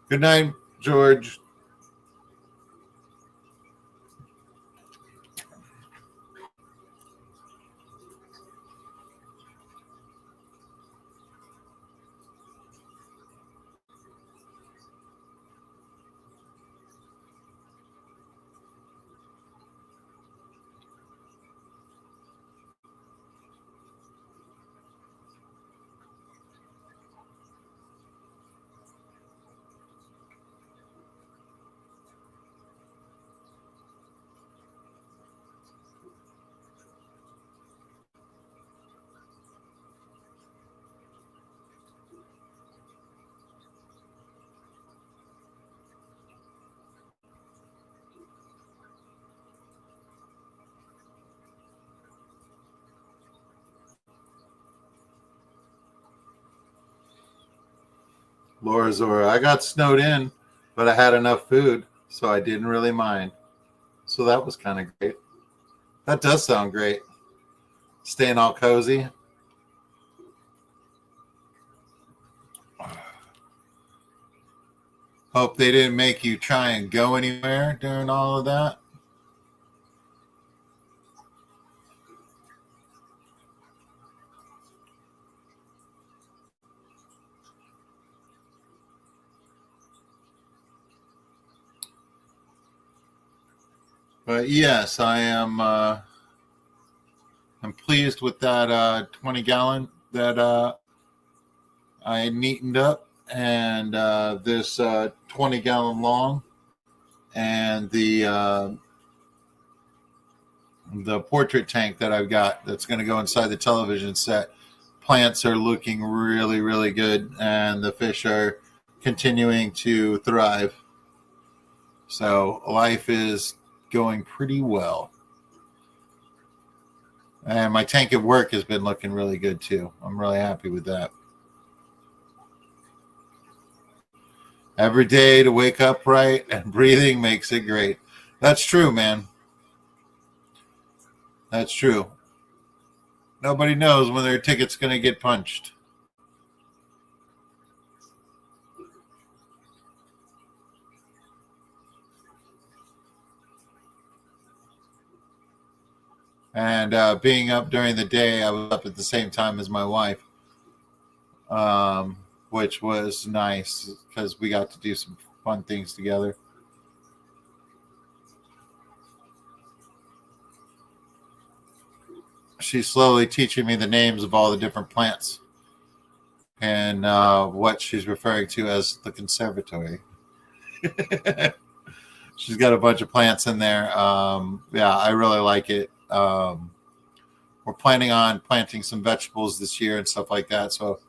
Good night, George. Laura Zora. I got snowed in, but I had enough food, so I didn't really mind. So that was kind of great. That does sound great. Staying all cozy. Hope they didn't make you try and go anywhere during all of that. But yes, I am. I'm pleased with that 20 gallon that I neatened up, and this 20 gallon long, and the portrait tank that I've got that's going to go inside the television set. Plants are looking really, really good, and the fish are continuing to thrive. So life is going pretty well. And my tank at work has been looking really good too. I'm really happy with that. Every day to wake up right and breathing makes it great. That's true, man. That's true. Nobody knows when their ticket's going to get punched. And being up during the day, I was up at the same time as my wife, which was nice because we got to do some fun things together. She's slowly teaching me the names of all the different plants and what she's referring to as the conservatory. She's got a bunch of plants in there. Yeah, I really like it. We're planning on planting some vegetables this year and stuff like that. So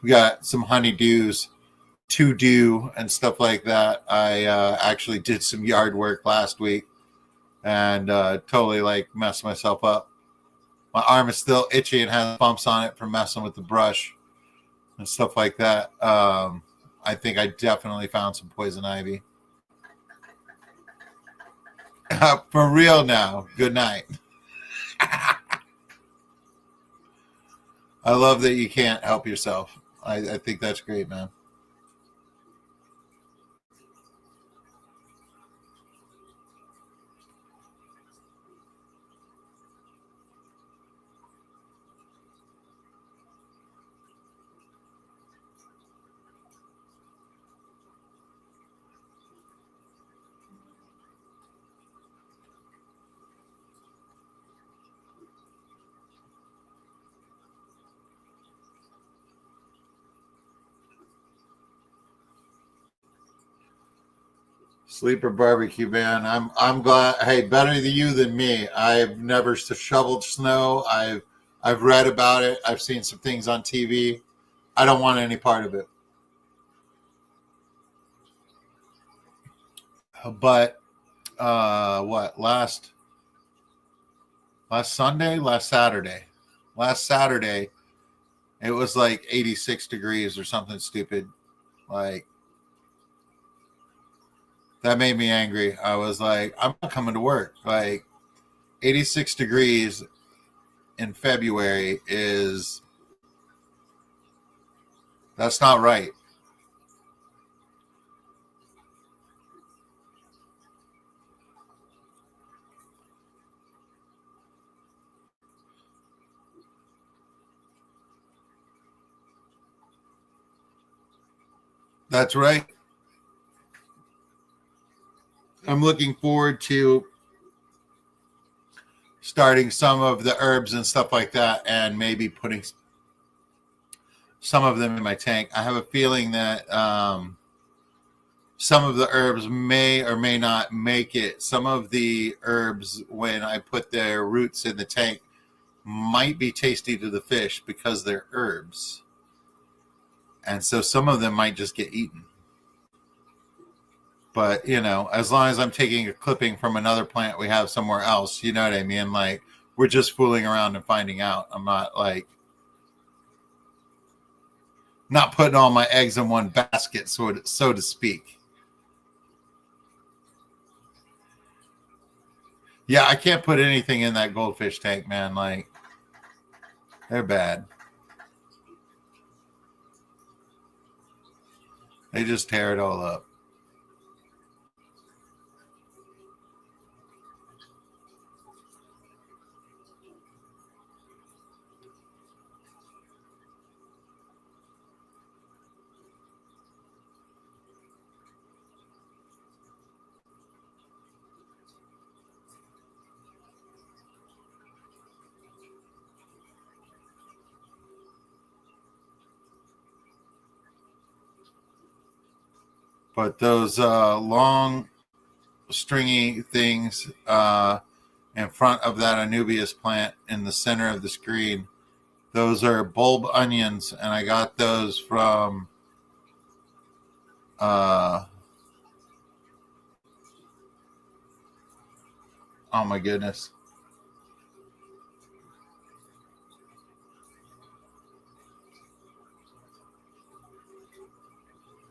we got some honeydews to do and stuff like that. I actually did some yard work last week and totally like messed myself up. My arm is still itchy and has bumps on it from messing with the brush and stuff like that. I think I definitely found some poison ivy. For real now. Good night. I love that you can't help yourself. I think that's great, man. Sleeper barbecue, man. I'm glad. Hey, better you than me. I've never shoveled snow. I've read about it. I've seen some things on TV. I don't want any part of it. But what last Sunday, last Saturday, it was like 86 degrees or something stupid. Like that made me angry. I was like, I'm not coming to work. Like 86 degrees in February that's not right. That's right. I'm looking forward to starting some of the herbs and stuff like that and maybe putting some of them in my tank. I have a feeling that some of the herbs may or may not make it. Some of the herbs, when I put their roots in the tank, might be tasty to the fish because they're herbs. And so some of them might just get eaten. But, as long as I'm taking a clipping from another plant we have somewhere else, you know what I mean? Like, we're just fooling around and finding out. I'm not putting all my eggs in one basket, so to speak. Yeah, I can't put anything in that goldfish tank, man. Like, they're bad. They just tear it all up. But those long, stringy things in front of that Anubias plant in the center of the screen, those are bulb onions, and I got those from oh my goodness.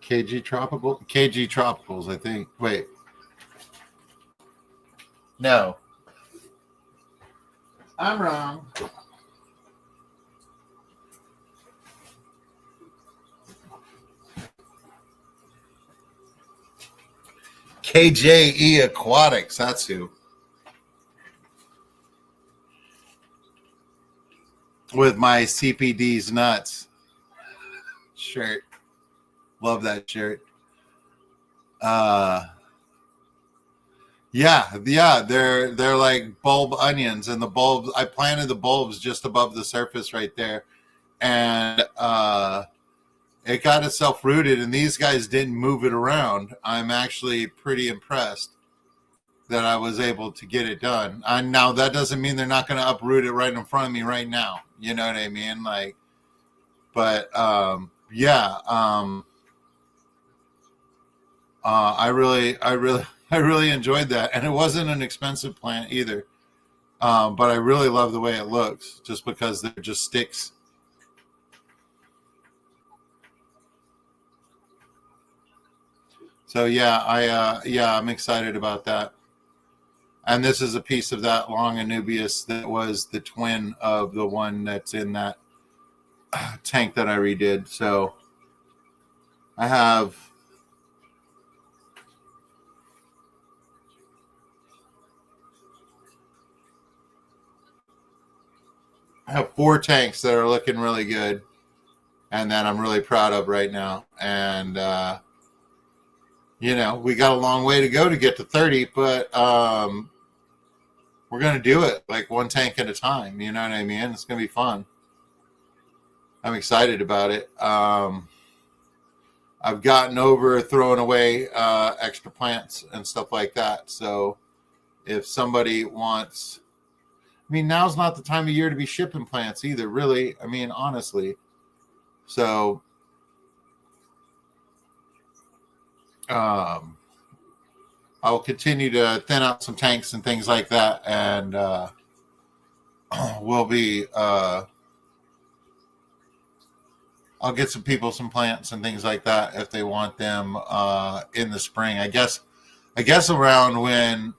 KG Tropicals, I think. Wait. No. I'm wrong. KJE Aquatics, that's who. With my CPD's nuts shirt. Love that shirt. Yeah, they're like bulb onions, and the bulbs, I planted the bulbs just above the surface right there, and it got itself rooted, and these guys didn't move it around. I'm actually pretty impressed that I was able to get it done. And now that doesn't mean they're not going to uproot it right in front of me right now. You know what I mean? Like, but yeah, I really enjoyed that, and it wasn't an expensive plant either. But I really love the way it looks, just because they're just sticks. So yeah, I'm excited about that. And this is a piece of that long Anubias that was the twin of the one that's in that tank that I redid. So I have four tanks that are looking really good and that I'm really proud of right now. And we got a long way to go to get to 30, but we're going to do it like one tank at a time. You know what I mean? It's going to be fun. I'm excited about it. I I've gotten over throwing away extra plants and stuff like that. So if somebody wants, I mean, now's not the time of year to be shipping plants either, really. I mean, honestly. So I'll continue to thin out some tanks and things like that, and we'll be I'll get some people some plants and things like that if they want them in the spring. I guess around when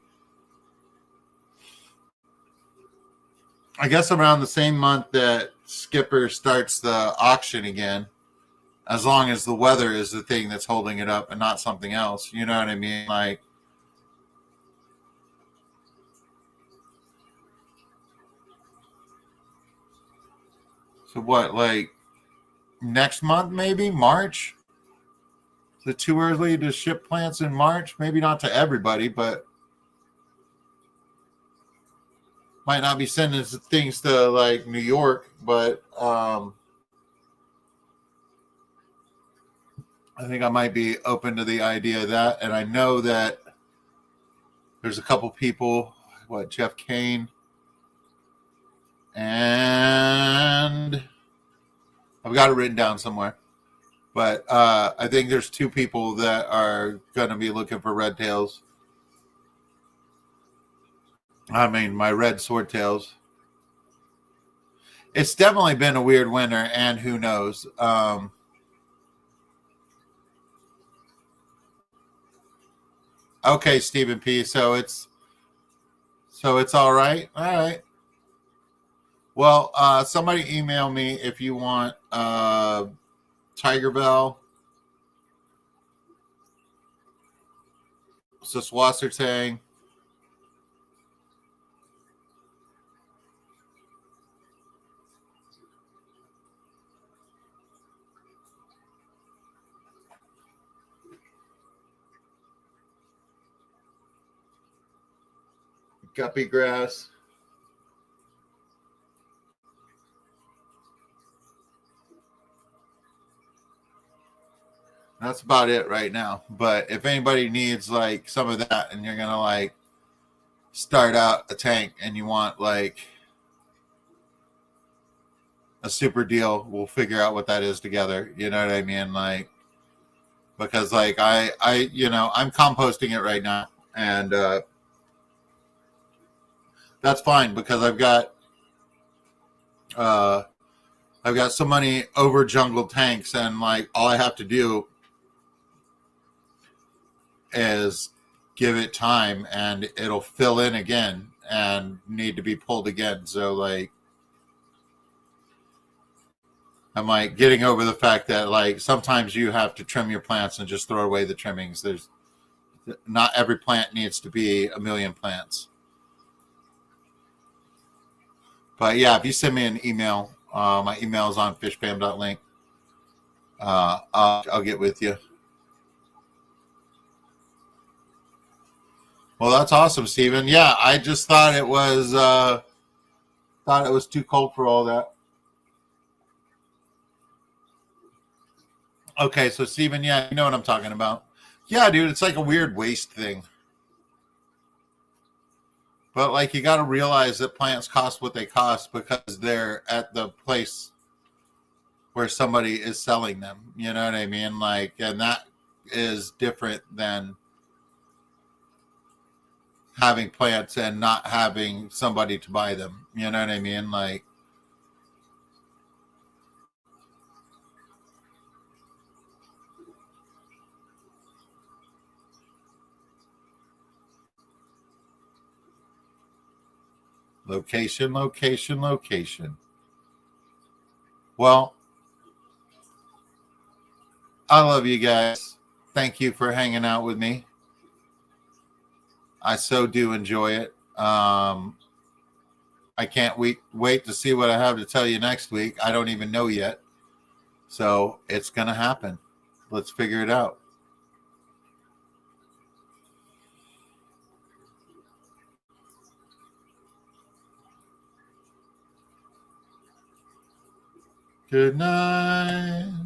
around the same month that Skipper starts the auction again, as long as the weather is the thing that's holding it up and not something else. You know what I mean? Like, so what, like next month, maybe March? Is it too early to ship plants in March? Maybe not to everybody, but might not be sending things to like New York, but I think I might be open to the idea of that. And I know that there's a couple people, Jeff Kane, and I've got it written down somewhere. But I think there's two people that are going to be looking for red tails. I mean, my red swordtails. It's definitely been a weird winter, and who knows? Okay, Stephen P. So it's all right. All right. Well, somebody email me if you want Tiger Bell, Saswassertang, guppy grass. That's about it right now. But if anybody needs like some of that and you're going to like start out a tank and you want like a super deal, we'll figure out what that is together. You know what I mean? Like, because like I'm composting it right now, and that's fine because I've got so many over jungled tanks, and like all I have to do is give it time and it'll fill in again and need to be pulled again. So like I'm like getting over the fact that like sometimes you have to trim your plants and just throw away the trimmings. There's not every plant needs to be a million plants. But yeah, if you send me an email, my email is on fishfam.link. I'll get with you. Well, that's awesome, Stephen. Yeah, I just thought it was too cold for all that. Okay, so Stephen, yeah, you know what I'm talking about. Yeah, dude, it's like a weird waste thing. But like you got to realize that plants cost what they cost because they're at the place where somebody is selling them. You know what I mean? Like, and that is different than having plants and not having somebody to buy them. You know what I mean? Like, location, location, location. Well, I love you guys. Thank you for hanging out with me. I so do enjoy it. I can't wait to see what I have to tell you next week. I don't even know yet. So it's going to happen. Let's figure it out. Good night.